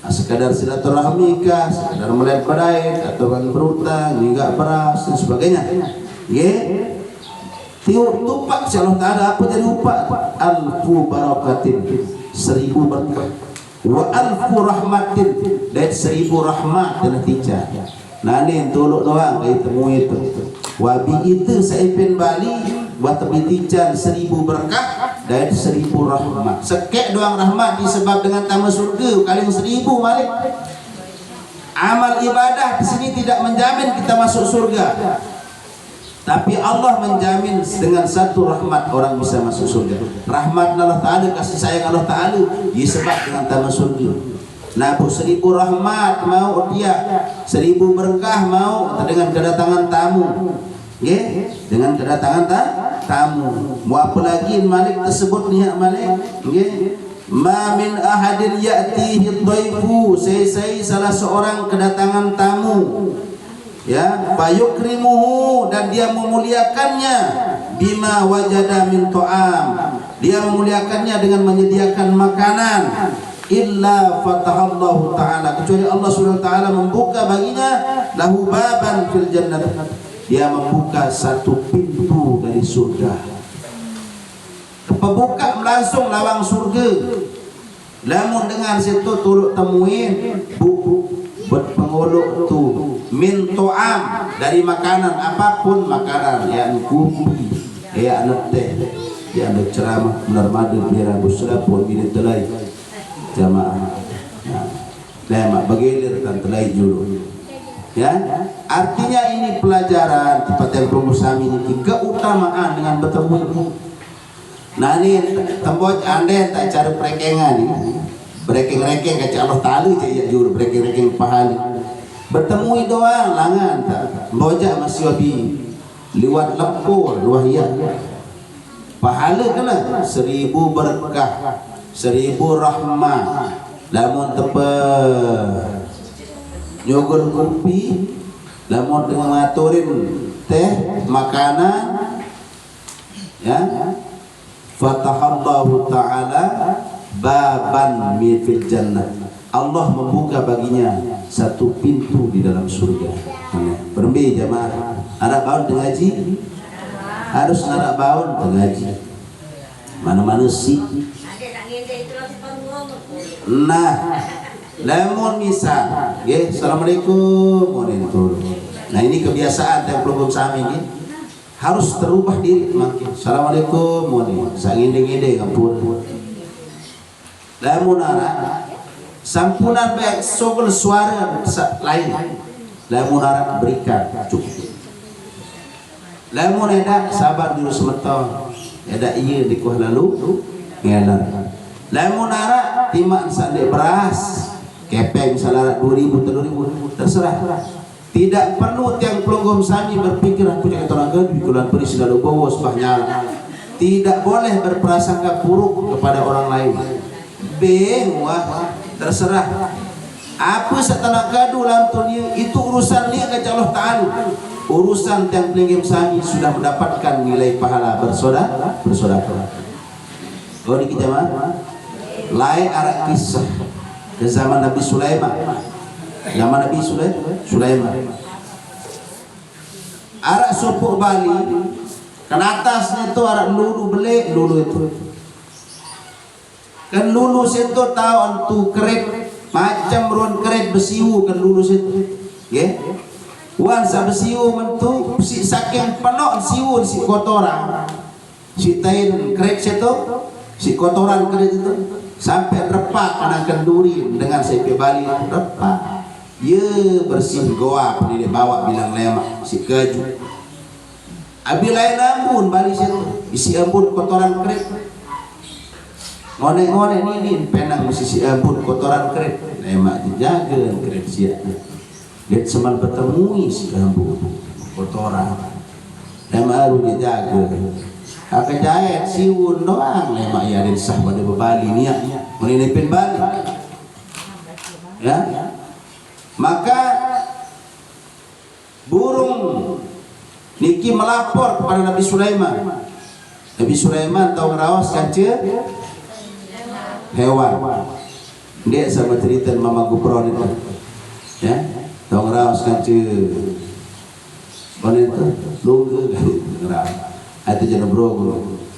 sekadar silaturahmi kah, sekadar melihat badai atau kan berutang hingga beras dan sebagainya, nggih. Tupak si Allah Ta'ala apa jadi upah? Alfu barakatin, 1000 berkah. Wa alfu rahmatin, dan 1000 rahmat dan tica. Nah ini tolok doang kayak temu itu. Wabi itu saipin Bali buat tepi tica 1000 berkah dan 1000 rahmat. Sekek doang rahmat disebab dengan tamu surga kali 1000 malik. Amal ibadah di sini tidak menjamin kita masuk surga, tapi Allah menjamin dengan satu rahmat orang bisa masuk surga. Rahmat Allah Ta'ala, kasih sayang Allah Ta'ala disebab dengan tamu surga. Nah, 1000 rahmat mau dia, 1000 berkah mau dengan kedatangan tamu, yeah? Dengan kedatangan tamu. Mau apa lagi Malik tersebut niat Malik, yeah? Ma min ahadin ya'tihi dhaifu, saya salah seorang kedatangan tamu, ya, fayukrimuhu, dan dia memuliakannya, bima wajada min ta'am, dia memuliakannya dengan menyediakan makanan, illa fatahallahu ta'ala, kecuali Allah Subhanahu wa ta'ala membuka baginya lahu baban fil jannah, dia membuka satu pintu dari surga. Pembuka langsung lawang surga. Lamun dengan situ turut temuin buku berpengolok tu min to'am, dari makanan apapun makanan, ya kopi, ya teh, ya ceramah benar madu biar busra pun ini telai jamaah. Nah, mak bagilir kan telai dulu. Ya, artinya ini pelajaran tempat yang pengusaha ini keutamaan dengan bertemu. Nah ini tembok anda tak cara perekengan ni, berekeng-rekeng kaca Allah Ta'ala je juru berekeng-rekeng pahala. Bertemu doang langan tak bojak masih wabi liwat lepur luahiyah. Pahala kena 1000 berkah, 1000 rahmat. Lamun tepe nyogon kopi, lamun dengan ngaturin teh makanan, ya, fatahallahu ta'ala baban fil jannah, Allah membuka baginya satu pintu di dalam surga. Berembi jamaah, ada baun dengaji, harus ada baun dengaji. Mana-mana sih. Nah, lemon misal, ya, assalamualaikum, nah ini kebiasaan yang belum sami ini. Harus terubah diri makin. Assalamualaikum warahmatullahi wabarakatuh. Sanginde-nginde ngampun. Lamun arah sampunan baik sogol suara lain. Lamun arah berikan cukup. Lamun ada sabar dulu semeton. Ada iya di kuah lalu ngelar. Lamun arah timak sande beras. Kepeng salah 2000 3000 terserah. Tidak perlu tiang pelonggom sami berpikir aku jangan tenaga bikulan beri sudah bawa sebahnya. Tidak boleh berprasangka buruk kepada orang lain. Wah, terserah. Apa setelah gaduh dalam dunia itu urusan dia kepada Allah Ta'ala. Urusan tiang pelonggom sami sudah mendapatkan nilai pahala bersaudara. Oh ini kita mah. Lain arah kisah ke zaman Nabi Sulaiman. zaman Nabi Sulaiman. Arak supuk Bali kan atasnya itu arak lulu belik lulu itu kan lulu situ tahu antu keret macam ruan keret besiu kan lulu situ ya wan sa besiu mentu si saking penuh siu si kotoran si tain keret situ si kotoran keret itu sampai repak kena kenduri dengan sepe Bali repak ya bersih goa ini bawa bilang lemak si keju abi lain ampun Bali situ isi ampun kotoran keret ngone-ngone ini penang si ampun kotoran keret lemak dijaga keret siap lihat semal bertemu si ampun kotoran lemak harus dijaga akan jahit siwun doang lemak ya dan sah pada Bali niatnya meninipin Bali ya. Maka burung niki melapor kepada Nabi Sulaiman. Nabi Sulaiman tahu ngerawas kaca hewan. Dia sama cerita Mama Gupron itu, ya tahu ngerawas kaca itu lunggu ngerawas. Itu jadi bro.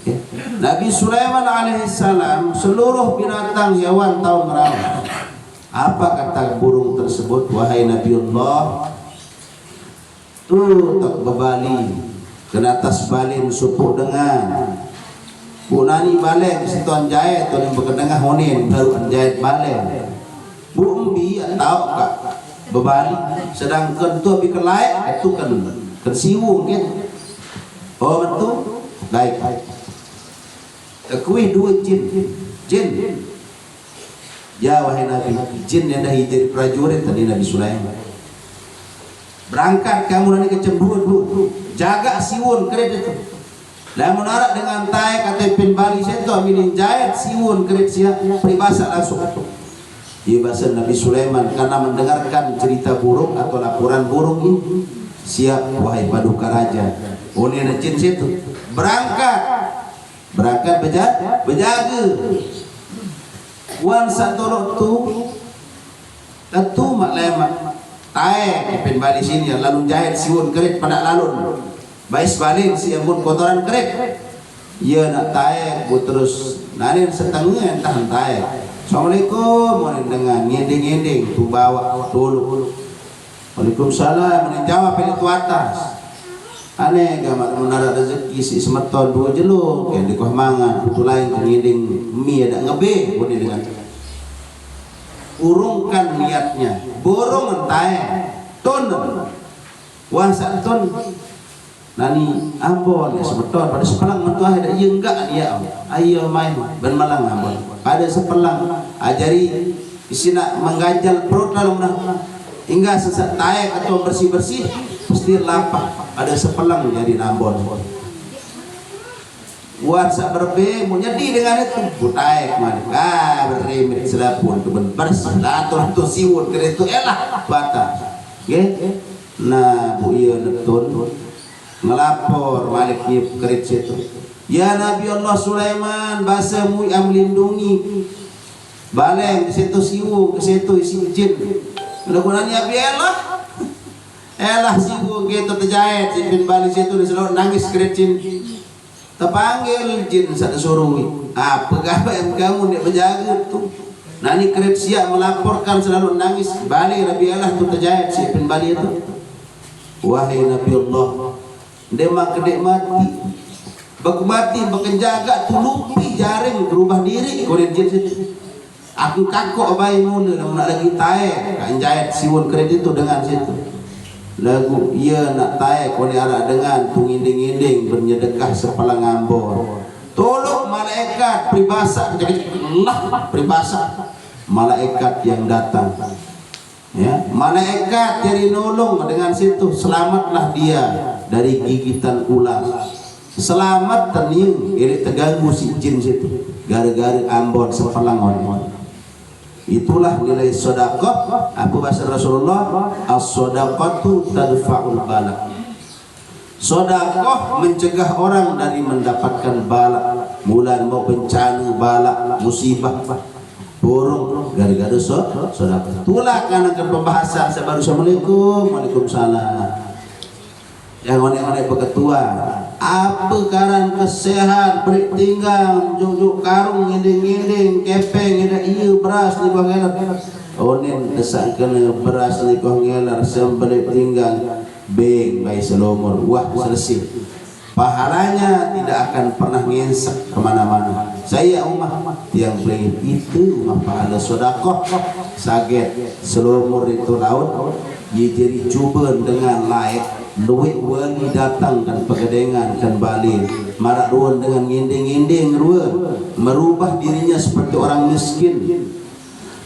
Ya. Nabi Sulaiman alaihissalam seluruh binatang hewan tahu ngerawas. Apa kata burung tersebut? Wahai Nabiullah, tuh tak berbali ke atas balin supuk dengan bu nani balen situan jahit tu yang berkedengah honin baru jahit balen bu embi tahu kak berbali sedangkan tu abi kelai itu kan siwung gitu. Oh betul baik kuih dua jin ya wahai Nabi, jin yang dah jadi prajurit tadi Nabi Sulaiman. Berangkat kamu nanti ke cemburuan dulu, jaga siwun keret itu. Lalu menarak dengan tai kata pin Bali saya tu ambilin jahit siwun keret siap peribahasa langsung. Ia bahasa Nabi Sulaiman karena mendengarkan cerita burung atau laporan burung ini. Siap wahai paduka raja. Oh ini ada jin situ. Berangkat berjaga. Wan satolok tu tentu mak lemak tae ipin Bali sini lalu jahit siwun keret pada lalun bais balin si ampun kotoran keret ia nak tae bu terus nanin setengah entah tae Assalamualaikum mohon dengan ngeding tu bawa dulu Waalaikumsalam menjawab pilih tu atas aneh gamat menara rezeki si semeton dua jeluk yang di kuah mangan putu lain ngiding mie ada ngebe boleh dengan urungkan niatnya burung entai ton wansa ton nani ambon ya semeton pada sepelang mentuah ada iya enggak dia ayo main ben malang ambon pada sepelang ajari isina menggajal perut lalu menang hingga sesak taek atau bersih-bersih pasti lapar ada sepelang jadi nambon buat sak berbe mau nyedi dengan itu butaek mana beremit selapun tu bersih latur tu siwun kira itu elah bata okay? Nah bu iya netun ngelapor malik kerit situ ya Nabi Allah Sulaiman bahasa mu yang melindungi baleng di situ siwu ke situ isi jin gunanya biarlah elah siwu gitu terjahit si bin Bali situ selalu nangis kerecin terpanggil jin satu suruh apa kamu dia menjaga tu nani keret siap melaporkan selalu nangis Bali Nabi Allah tu terjahit si bin Bali itu wahai Nabi Allah dia mak kedek mati baku mati berkenjaga tu lupi jaring berubah diri kulit jin situ aku kakok bayi mula nak lagi tae kan jahit siwun kredit itu dengan situ lagu ia nak tae kau ni arah dengan tu nginding-nginding bernyedekah sepalang ambor tolong malaikat peribahasa Allah peribahasa malaikat yang datang ya malaikat jadi nolong dengan situ selamatlah dia dari gigitan ular selamat terniung ini terganggu si jin situ gara-gara ambon sepalang on. Itulah nilai sedekah apa bahasa Rasulullah as-shadaqatu tadfa'ul bala sedekah mencegah orang dari mendapatkan bala mulan mau bencana bala musibah burung gara-gara sedekah. Itulah karena pembahasan saya baru Assalamualaikum, Waalaikumsalam. Yang onek-onek berketua apa karan kesehat beri tinggal juk karung nginding-nginding kepeng ada ieu beras di bawah ngelar onen desak kena beras di bawah ngelar sembeli tinggal beng bayi selomor wah selesai pahalanya tidak akan pernah ngesek kemana-mana. Saya umah yang beli itu umah pahala sedekah saget selomor itu laut jadi coba dengan layak duit wangi datang kan pegedengan kan balik marak ruan dengan nginding-nginding ruan merubah dirinya seperti orang miskin,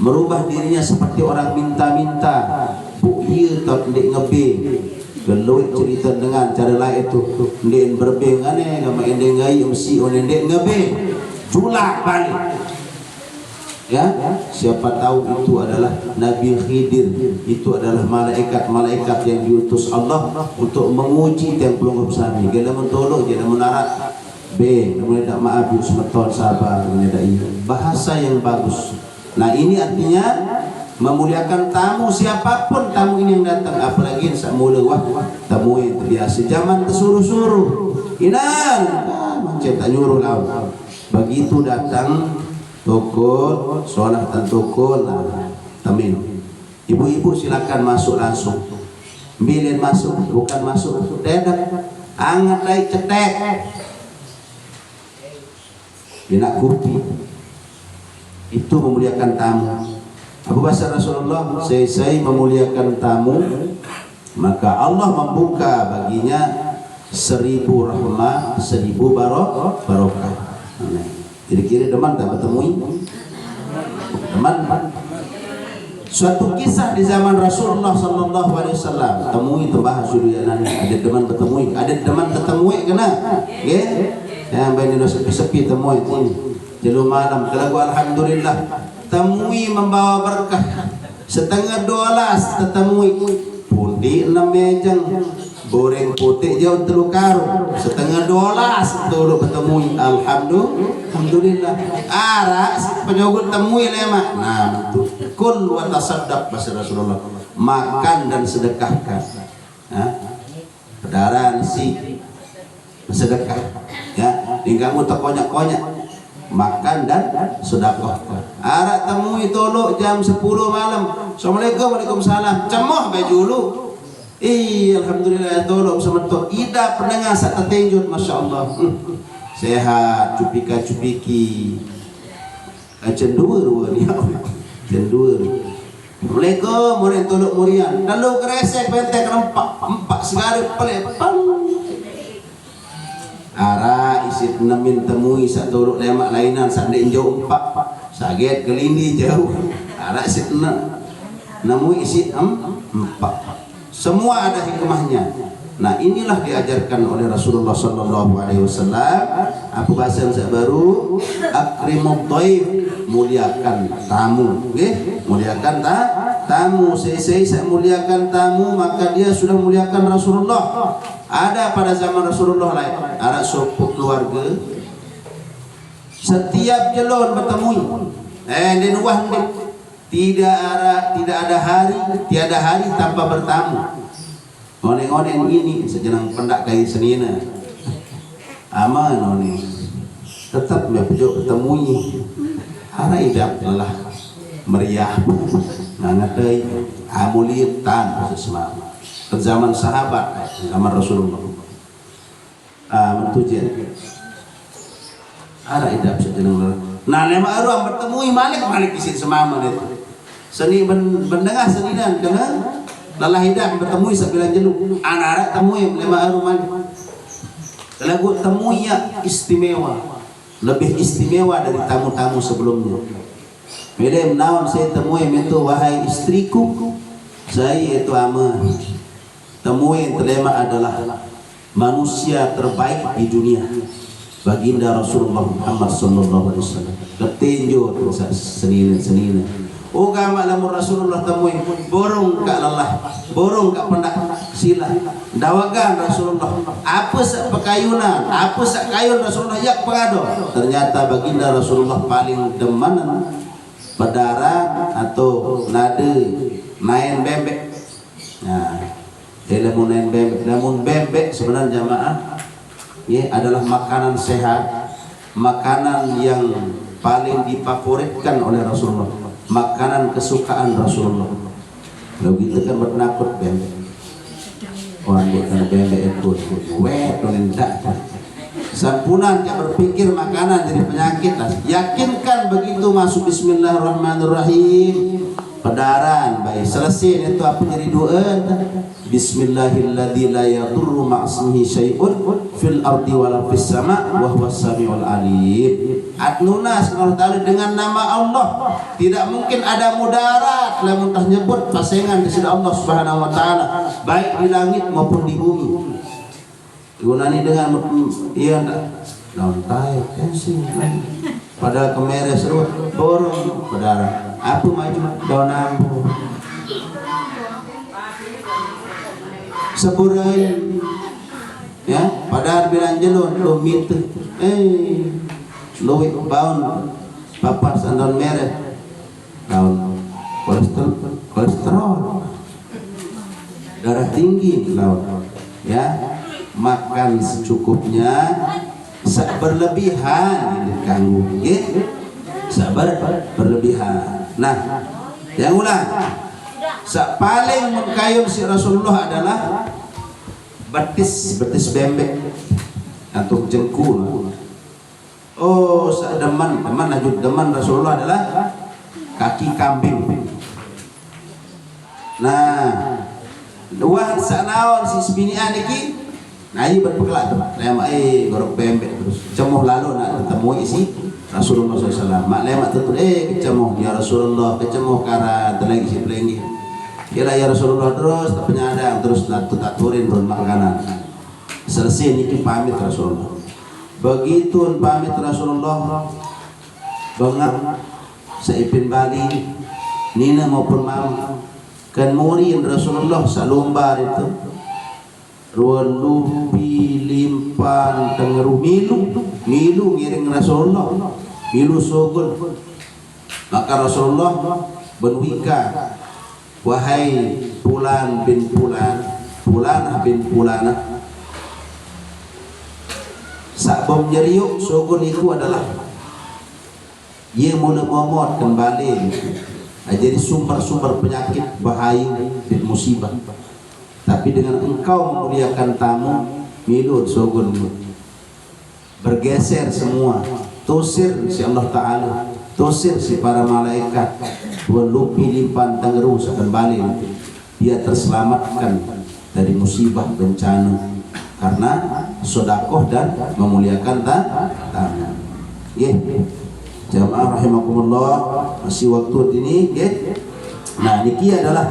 merubah dirinya seperti orang minta-minta bu iya tak ndek ngebe geluit cerita dengan cara lain itu ndek berbeng aneh nama endeng gai mesti on ndek ngebe julak balik. Ya, siapa tahu itu adalah Nabi Khidir, itu adalah malaikat-malaikat yang diutus Allah untuk menguji tiang pelunggup sami. Gila mentolok, gila menarak. B, namun tidak maaf semeton sabar, bahasa yang bagus. Nah ini artinya memuliakan tamu siapapun tamu ini yang datang, apalagi semula wah tamu yang terbiasa zaman tersuruh-suruh. Inan, macam tak nyuruh laut. Begitu datang toko, sholat dan toko lah, tamin. Ibu-ibu silakan masuk langsung. Bilin masuk, bukan masuk. Dedak, angat lagi cetek. Bina kopi. Itu memuliakan tamu. Abu Bakar Rasulullah, saya memuliakan tamu, maka Allah membuka baginya 1000 rahmah, 1000 barokah. Kira-kira teman tak bertemu teman. Suatu kisah di zaman Rasulullah sallallahu alaihi wasallam temui terbahas dulu ya nanti ada teman bertemu, ada teman bertemu kena nggih yang bayi sepi-sepi temui ini jelu malam kelagu alhamdulillah temui membawa berkah setengah $12 tetemui pundi 6 mejeng goreng putih jauh telur karung setengah $12 turut bertemu alhamdulillah arak penyogut temui lemak nah itu kul wa tasaddaq bahasa Rasulullah makan dan sedekahkan pedaran si sedekah ya tinggalmu terkonyak-konyak makan dan sedekahkan arak temui tolok jam 10 malam Assalamualaikum Waalaikumsalam cemoh baju lu alhamdulillah tolong semetok ida pendengar saat tertenjut Masya Allah sehat cupika-cupiki cendur ya cendur Assalamualaikum murid tolok murian lalu keresek bentek empak segarip pelik ara isi nemin temui sak tolok lemak lainan sak dek jauh empak saget kelindi jauh ara isi nemui isi empak semua ada hikmahnya. Nah inilah diajarkan oleh Rasulullah Sallallahu Alaihi Wasallam. Aku bahasa yang baru akrimud dhaif muliakan tamu, okay? Muliakan tamu. Saya muliakan tamu maka dia sudah muliakan Rasulullah. Ada pada zaman Rasulullah lain ada sopuk keluarga setiap jelon bertemu dan wah tidak ada hari tiada hari tanpa bertamu. Oneng-oneng ini sejenang pendak kai senina aman oneng tetap bejo ketemui hara idap lelah meriah ngangatei amulitan sesama ke zaman sahabat zaman Rasulullah mentujian hara idap sejenang nah lema aruang bertemui malik isin semama itu seni mendengar seninan kena lelah hidup bertemu sebilang jeluk anak-anak temui lema aruman lagu temui ya istimewa lebih istimewa dari tamu-tamu sebelumnya. Bila menawan saya temui itu wahai istriku saya itu ama temui telema adalah manusia terbaik di dunia baginda Rasulullah Muhammad sallallahu alaihi wasallam ketinjau senina ugama lamun Rasulullah temui borong kak lelah borong kak pendak sila dawagan Rasulullah apa sak pakayunan apa sak kayun Rasulullah yak pengado ternyata baginda Rasulullah paling demanan pedaran atau nade naen bebek. Nah, namun bebek sebenarnya jamaah ya adalah makanan sehat, makanan yang paling difavoritkan oleh Rasulullah, makanan kesukaan Rasulullah. Kalau gitu kan bernakut bebek. Orang bukan bebek itu, tidak. Sampunan yang berpikir makanan jadi penyakit. Yakinkan begitu masuk Bismillahirrahmanirrahim. Pedaran baik selesai itu apa jadi doa? Bismillahilladzi la yadurru ma'asmihi syai'un fil ardi wala fis sama' wa huwas samiul alim. Adnunas Allah Ta'ala dengan nama Allah tidak mungkin ada mudarat lamun tah nyebut pasengan di sisi Allah Subhanahu wa taala baik di langit maupun di bumi. Gunani dengan iya daun tai sih. Padahal kemere seru borong pedara. Apa maju daun ambu. Seburai ya, padahal bilang jelun lo mitu. Lo baun papas daun merah. Daun kolesterol. Darah tinggi lawan. Ya, makan secukupnya. Berlebihan diganggu, sabar berlebihan. Nah, yang ulang, paling mengkayun si Rasulullah adalah betis bembek atau jengkul. Oh, deman Rasulullah adalah kaki kambing. Nah, dua sanaon si sebinian iki. Nah ini berpekelak teman, lemak gorok bembek terus cemoh lalu nak ketemu isi Rasulullah SAW. Mak lemak tutur kecemoh ya Rasulullah, kecemoh karat lagi si pelenggi. Kira ya Rasulullah terus penyadang terus taturin turun makanan. Selesai niki pamit Rasulullah. Begitu pamit Rasulullah, bengap seipin Bali, Nina maupun Mam kan murin Rasulullah salumbar itu. Ruan lupi limpan tengeru milu ngiring Rasulullah milu sogol. Maka Rasulullah benwika wahai Fulan bin Fulanah bin Fulanah, sakbom jeriuk sogol itu adalah ia mula momot kembali jadi sumber-sumber penyakit bahaya dan musibah. Tapi dengan engkau memuliakan tamu milud sogun bergeser semua, tusir si Allah Ta'ala, tusir si para malaikat, lupi limpan tengeru kembali, dia terselamatkan dari musibah bencana karena sodakoh dan memuliakan tamu. Jamaah rahimakumullah, masih waktu ini. Nah niki adalah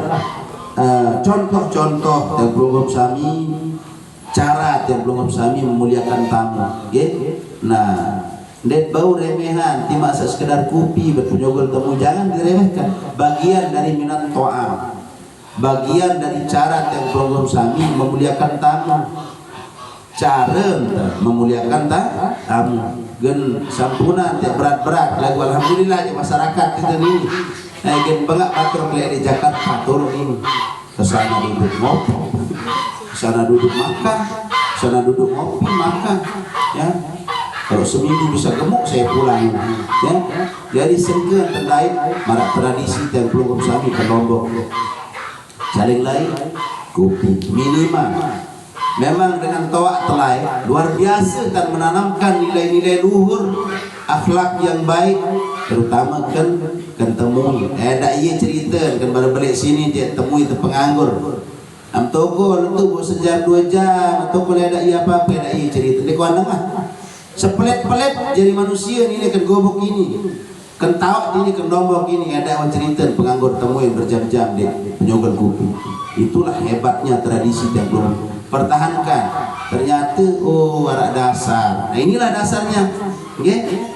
contoh-contoh yang belum sami, cara yang belum sami memuliakan tamu. Nah, det bau remehan, tidak sekedar kopi berpenyogol temu, jangan diremehkan. Bagian dari minat to'am, bagian dari cara yang belum sami memuliakan tamu. Cara memuliakan tamu. Gen sampunan yang berat-berat. Lagu alhamdulillah di masyarakat kita ini. Gen bengak patur di Jakarta turun ini. Kesana duduk ngopi, kesana duduk makan, kesana duduk ngopi makan. Ya, kalau seminggu bisa gemuk saya pulang. Ya, jadi sengke terkait marak tradisi yang belum sami ke Lombok. Saling lain kopi minimal. Memang dengan toak telai luar biasa dan menanamkan nilai-nilai luhur, akhlak yang baik, terutama kan temui. Dak iya cerita kan baru balik sini dia temui itu penganggur. Am toko tu sejam 2 jam, toko ada iya apa-apa dak iya cerita. Di kuan tengah. Sepelet-pelet jadi manusia ni kan gobok ini. Kan tawak ini kan lombok ini ada orang cerita penganggur temui berjam-jam dia penyogol kopi. Itulah hebatnya tradisi yang belum pertahankan. Ternyata warak dasar. Nah inilah dasarnya.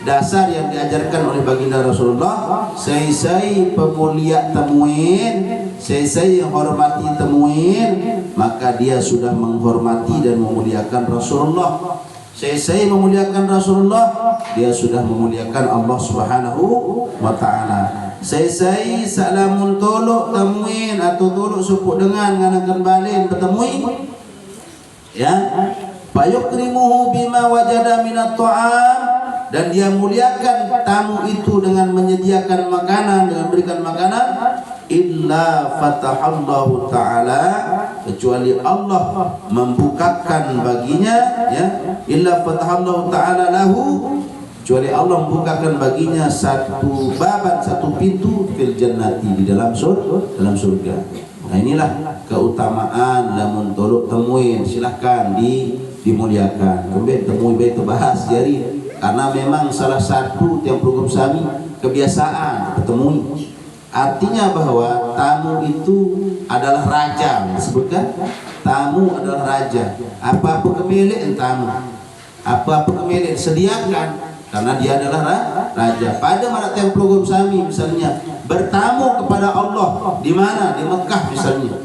Dasar yang diajarkan oleh baginda Rasulullah. Saya pemulia temuin, saya yang hormati temuin, maka dia sudah menghormati dan memuliakan Rasulullah. Saya memuliakan Rasulullah, dia sudah memuliakan Allah Subhanahu wa ta'ala. Saya salamun tolok temuin atau tolok supuk dengan nganakan balin bertemui ya. Fayukrimuhu bima wajada minat ta'am, dan dia muliakan tamu itu dengan menyediakan makanan, dengan berikan makanan. Illa fatahallahu ta'ala, kecuali Allah membukakan baginya ya. Illa fatahallahu ta'ala lahu, kecuali Allah membukakan baginya satu baban, satu pintu fil jannati, di dalam surga. Nah inilah keutamaan lamun tolok temuin, silahkan dimuliakan. Kemudian temui baik bahas jadi, karena memang salah satu tiap program kami kebiasaan bertemu. Artinya bahwa tamu itu adalah raja, disebutkan tamu adalah raja. Apa-apa kemilik tamu, apa-apa kemilik sediakan, karena dia adalah raja. Pada mana tiap program kami misalnya bertamu kepada Allah di mana, di Mekah misalnya,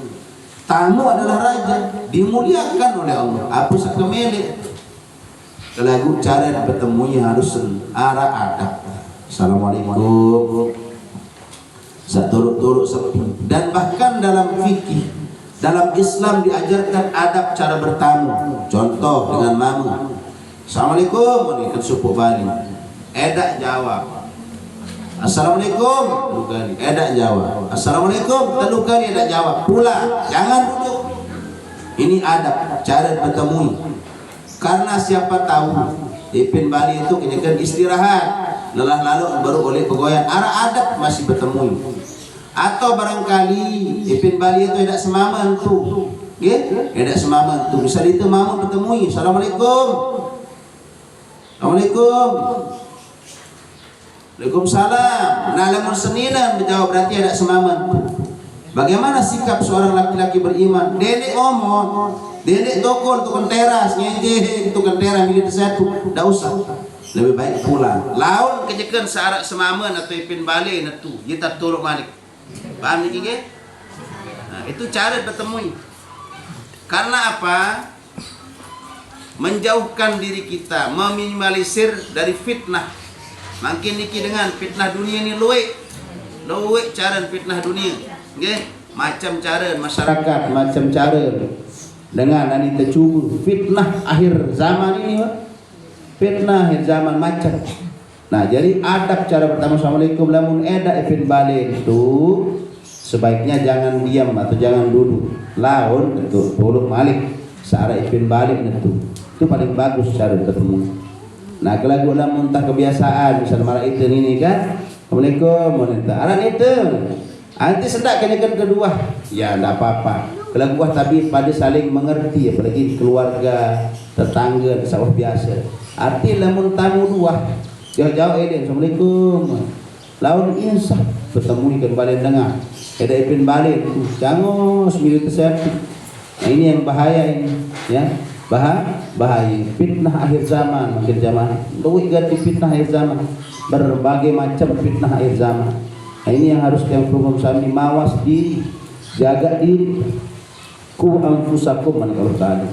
tamu adalah raja, dimuliakan oleh Allah. Apa sakemilik? Lagu cara bertemunya harus arah adab. Assalamualaikum. Turut-turut sepi. Dan bahkan dalam fikih, dalam Islam diajarkan adab cara bertamu. Contoh dengan mamu. Assalamualaikum, ini kan suku Bali. Edak jawab. Assalamualaikum, telu kali. Edak jawab. Assalamualaikum, telu kali edak jawab. Pula, jangan duduk. Ini adab cara bertemu. Karena siapa tahu Ipin Bali itu kenyangkan istirahat, lelah lalu baru oleh pegoyan, arah adab masih bertemu. Atau barangkali Ipin Bali itu tidak semaman tuh, tidak semaman tuh. Misal itu mamu bertemu, assalamualaikum, assalamualaikum, waalaikumsalam. Nah lamun seninan menjawab berarti ada semaman tuh. Bagaimana sikap seorang laki-laki beriman? Dedek omong, dedek tokol, tukang teras, ngejeh, tukang teras, milik satu, tidak usah. Lebih baik pulang. Laun kejekan searak semaman atau Ipin Bali itu, kita turut balik. Paham ni kike? Nah, itu cara bertemu. Karena apa? Menjauhkan diri kita, meminimalisir dari fitnah. Makin niki dengan fitnah dunia ni luwek cara fitnah dunia. Okay? Macam cara masyarakat, macam cara dengan ani tercubu fitnah akhir zaman ini, fitnah akhir zaman macam. Nah, jadi adab cara pertama assalamualaikum lamun eda Ipin Bali itu sebaiknya jangan diam atau jangan duduk. Laun itu tolong malik searah Ipin Bali itu paling bagus cara bertemu. Nah, kalau lamun tak kebiasaan misal marah itu ini kan, assalamualaikum, monita. Aran itu nanti sedak kenyakan kedua, ya tidak apa-apa. Kalau buah tapi pada saling mengerti, apalagi keluarga, tetangga, sawah biasa. Arti lamun tamu dua, jauh-jauh assalamualaikum. Laun insaf bertemu kembali dengar. Ada Ipin Bali, jangan sembilan kesehatan. Nah ini yang bahaya ini, ya bahaya. Fitnah akhir zaman, makin zaman. Luwih ganti fitnah akhir zaman. Berbagai macam fitnah akhir zaman. Nah ini yang harus yang perlu kami mawas diri, jaga diri. Ku anfusakum man kalau tadi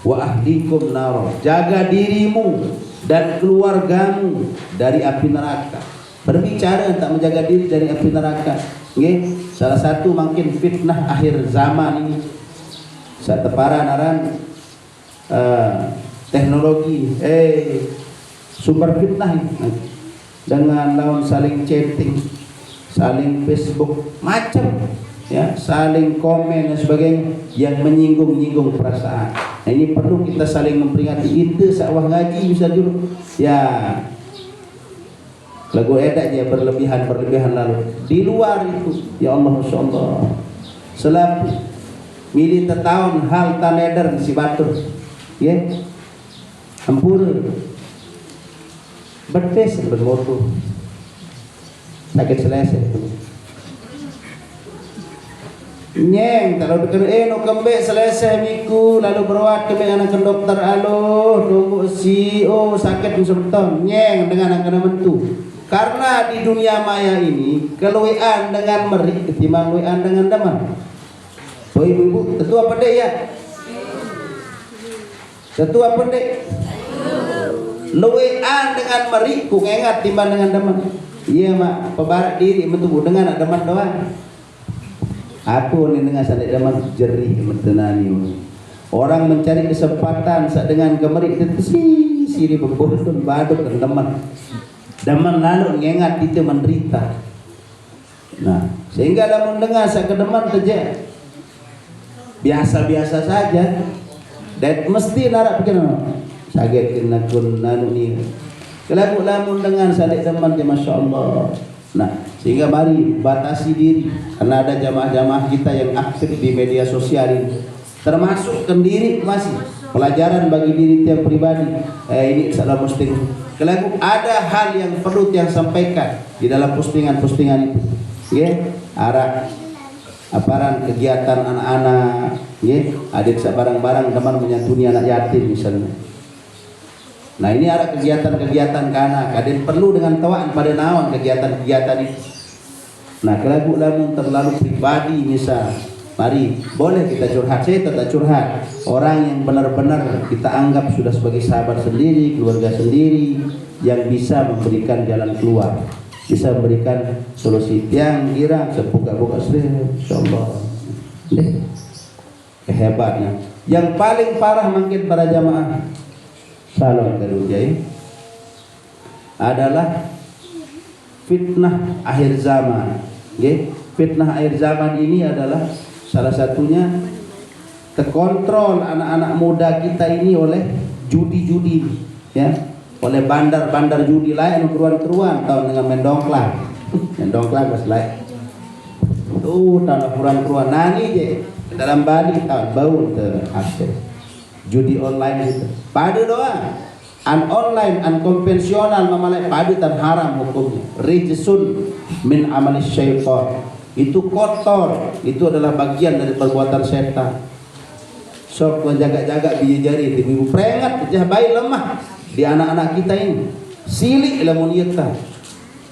wa ahlikum nar, jaga dirimu dan keluargamu dari api neraka. Berbicara tak menjaga diri dari api neraka. Okay? Salah satu mungkin fitnah akhir zaman ini saat teparan aran teknologi sumber fitnah ini dengan lawan saling chatting, saling Facebook macam ya, saling komen dan sebagainya yang menyinggung perasaan. Nah, ini perlu kita saling memperingati. Itu sawah ngaji bisa dulu ya, lagu edak dia berlebihan lalu di luar itu ya Allah Masya Allah selap milih tahun hal taneder si batur ya hampur bertes bermoto sakit selesai nyeng kalau dekat no kembek selesai miku lalu berawat kembek anak ke dokter alo tunggu CEO sakit sebentar nyeng dengan anak kena mentu. Karena di dunia maya ini keluian dengan meri ketimbang luian dengan daman. So ibu-ibu tetua pendek ya, tetua pendek luian dengan meri ku ngengat timbang dengan daman. Iya mak, pebarak diri menunggu dengan nak deman doang. Aku ni dengan sadik deman jerih mentenani. Orang mencari kesempatan saat dengan kemerik itu siri berbodoh badut dan deman. Deman lalu ngengat itu menderita. Nah, sehingga dalam mendengar saat kedeman saja biasa-biasa saja. Dan mesti narak pikir sakit kena kun nanu ni. Kalau lamun dengan sadik teman dia Masya Allah. Nah, sehingga mari batasi diri. Karena ada jamaah-jamaah kita yang aktif di media sosial ini. Termasuk kendiri masih pelajaran bagi diri tiap pribadi. Ini salah posting. Kalau ada hal yang perlu yang sampaikan di dalam postingan-postingan itu. Ya, arah aparan kegiatan anak-anak, ya, adik barang-barang teman menyantuni anak yatim misalnya. Nah ini ada kegiatan-kegiatan kanak, adik perlu dengan tawaan pada nawan kegiatan-kegiatan itu. Nah kalau lamun terlalu pribadi misal, mari boleh kita curhat, saya tetap curhat. Orang yang benar-benar kita anggap sudah sebagai sahabat sendiri, keluarga sendiri, yang bisa memberikan jalan keluar, bisa memberikan solusi. Yang kira sebuka-buka sendiri, insyaallah. Kehebatnya. Yang paling parah mungkin para jamaah salam terujai adalah fitnah akhir zaman. Okay? Fitnah akhir zaman ini adalah salah satunya terkontrol anak-anak muda kita ini oleh judi-judi, ya, oleh bandar-bandar judi lain, keruan-keruan tahun dengan mendongklang, mendongklang pas lain. Tanah keruan-keruan nani je dalam Bali tahun bau terhasil judi online itu. Padu doang. Online, konvensional mamalai padu dan haram hukumnya. Rijsun min amalis syaitan. Itu kotor. Itu adalah bagian dari perbuatan setan. Sok menjaga-jaga biji jari ibu peringat jah bayi lemah di anak-anak kita ini. Silik lamun ieu tah.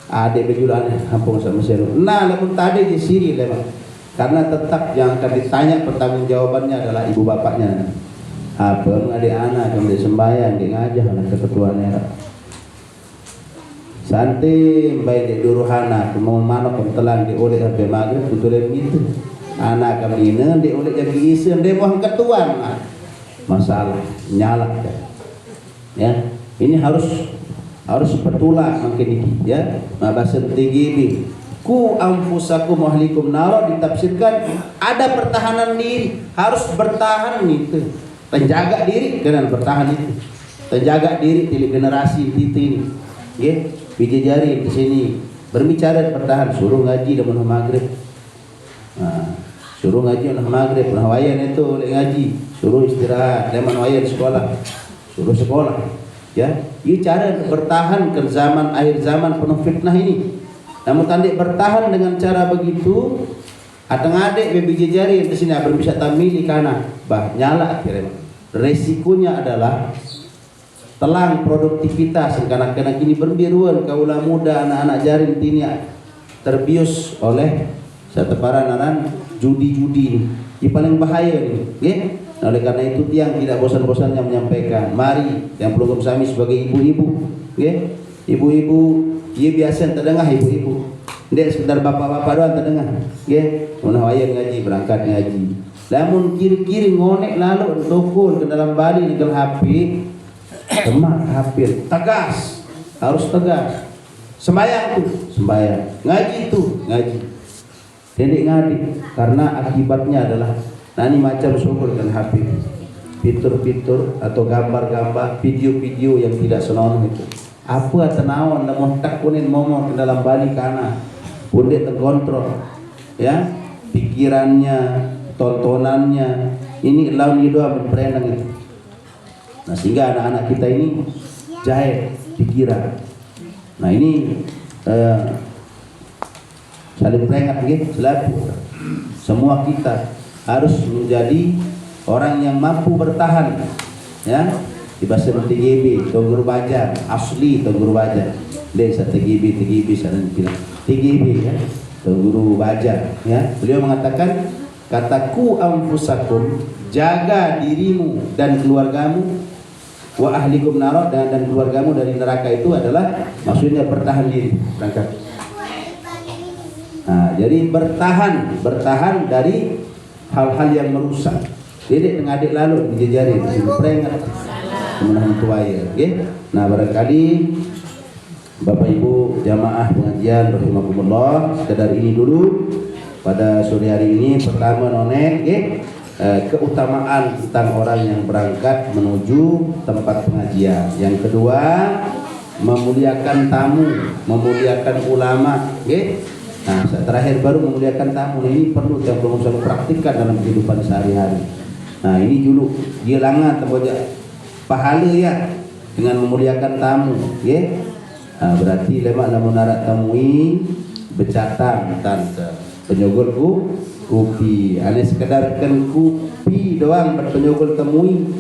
Ade bejulan hampung sama seru. Nah, lamun tadi je siri lemah. Karena tetap yang akan ditanya pertanggungjawabannya adalah ibu bapaknya. Apa adik anak yang sembahyang di ngajah anak ketua nera santai baik di duruhana mau mana pentelan di oleh sampai maghrib betul begitu anak kami ini di oleh jadi isi dia buang ketuan masalah nyala ya ini harus bertulak mungkin ini ya bahasa TGB ku anfusakum ahlikum nar ditafsirkan ada pertahanan diri harus bertahan itu. Terjaga diri dengan bertahan itu. Terjaga diri di generasi itu ini. Ya, biji jari di sini berbicara bertahan suruh ngaji dan maghrib. Nah, suruh ngaji dan maghrib, nah wayan itu ngaji, suruh istirahat, dan wayan sekolah. Suruh sekolah. Ya, ini cara bertahan ke zaman akhir zaman penuh fitnah ini. Namun tadi bertahan dengan cara begitu adik biji jari di sini berbisa tamili kana bah nyala akhirnya. Resikonya adalah telang produktivitas kanak-kanak ini berbiruan kaula muda anak-anak jaring ini terbius oleh seteparan aran judi-judi ini paling bahaya ini, okay? Nah, oleh karena itu tiang tidak bosan-bosannya menyampaikan mari yang pelunggup sami sebagai ibu-ibu, okay? Ibu-ibu ia biasa terdengar ibu-ibu tidak sekedar bapak-bapak doang terdengar, okay? Munah wayang ngaji berangkat ngaji. Namun kiri-kiri ngonek lalu tukul ke dalam Bali dengan HP demak hampir tegas harus tegas sembahyang tuh sembahyang ngaji tuh ngaji dedek ngadi karena akibatnya adalah nani macam syukur dengan HP fitur-fitur atau gambar-gambar video-video yang tidak senonoh itu apa tenawan namun tak kunin momong ke dalam Bali karena pundit terkontrol ya pikirannya tontonannya ini lawan doa berperenang itu. Nah sehingga anak-anak kita ini jahit pikiran. Nah ini saling peringat gitu selalu semua kita harus menjadi orang yang mampu bertahan ya di bahasa TGB Toggur Baja asli Toggur Baja desa TGB sana bilang TGB ya Toggur Baja ya beliau mengatakan kataku anfusakum jaga dirimu dan keluargamu wa ahlikum nar dan keluargamu dari neraka itu adalah maksudnya bertahan diri berangkat Nah, jadi bertahan dari hal-hal yang merusak. Dedek dengan adik lalu dijejari di sini peringat menahan tuaya. Okay? Nah, barangkali Bapak Ibu jamaah pengajian rahimakumullah, sekedar ini dulu pada sore hari ini. Pertama nonek, keutamaan tentang orang yang berangkat menuju tempat pengajian. Yang kedua, memuliakan tamu, memuliakan ulama. Nah, terakhir baru memuliakan tamu. Ini perlu yang belum bisa praktikkan dalam kehidupan sehari-hari. Nah, ini dulu dia langat pahala ya dengan memuliakan tamu. Nah, berarti lemak namun narak tamui becatang tante penyogol kopi. Ane sekedarkan kopi doang berpenyogol temui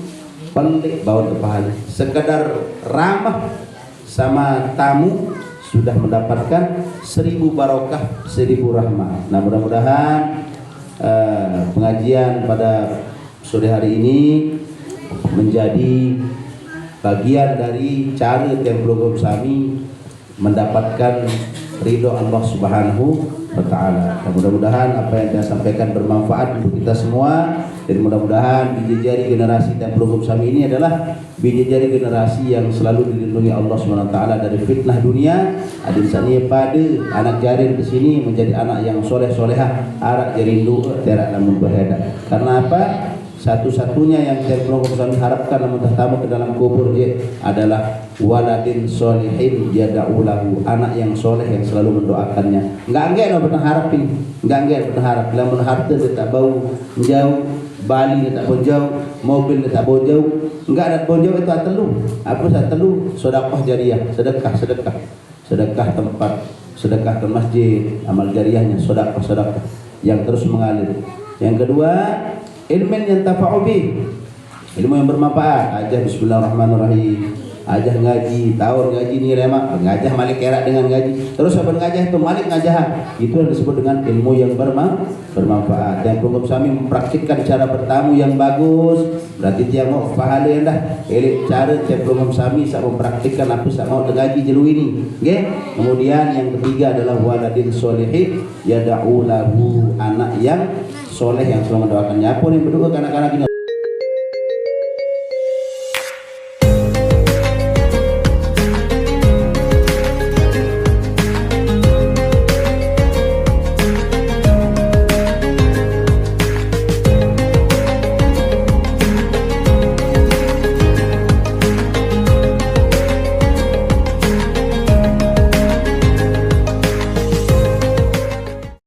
penting bawa ke pahala. Sekedar ramah sama tamu sudah mendapatkan 1000 barokah, 1000 rahmah. Nah, mudah-mudahan pengajian pada sore hari ini menjadi bagian dari cara yang belum kami mendapatkan ridho Allah Subhanahu wa Ta'ala. Mudah-mudahan apa yang saya sampaikan bermanfaat untuk kita semua, dan mudah-mudahan biji jari generasi yang belum kami ini adalah biji jari generasi yang selalu dilindungi Allah Subhanahu wa Ta'ala dari fitnah dunia. Adin sani pada anak jarin ke sini menjadi anak yang soleh-solehah, arak jarindu terak namun berheda. Karena apa? Satu-satunya yang saya kami harapkan namun tamu ke dalam kubur dia adalah waladin solihin yada'u lahu, anak yang soleh yang selalu mendoakannya. Enggak pernah harapin, enggak pernah harap. Lamun harta dia tak bau jauh, Bali dia tak bau jauh, mobil dia tak bau jauh, enggak ada bau jauh itu telu. Apa telu? Sedekah jariah, sedekah tempat, sedekah ke masjid, amal jariahnya sedekah yang terus mengalir. Yang kedua, ilmu yang tafa'ubi, ilmu yang bermanfaat. Ajah bismillahirrahmanirrahim, ajah ngaji, tahun ngaji ni lemak, ngajah malik kerak dengan ngaji. Terus apa ngajah itu malik ngajah. Itu yang disebut dengan ilmu yang bermanfaat. Dan program kami mempraktikkan cara bertamu yang bagus. Berarti dia mau pahala yang dah. Cara program kami saya mempraktikkan apa saya mau ngaji jelu ini. Okay? Kemudian yang ketiga adalah waladin solihin yada'u lahu, anak yang soleh yang selalu mendoakannya. Apa yang berdoa anak-anak ini?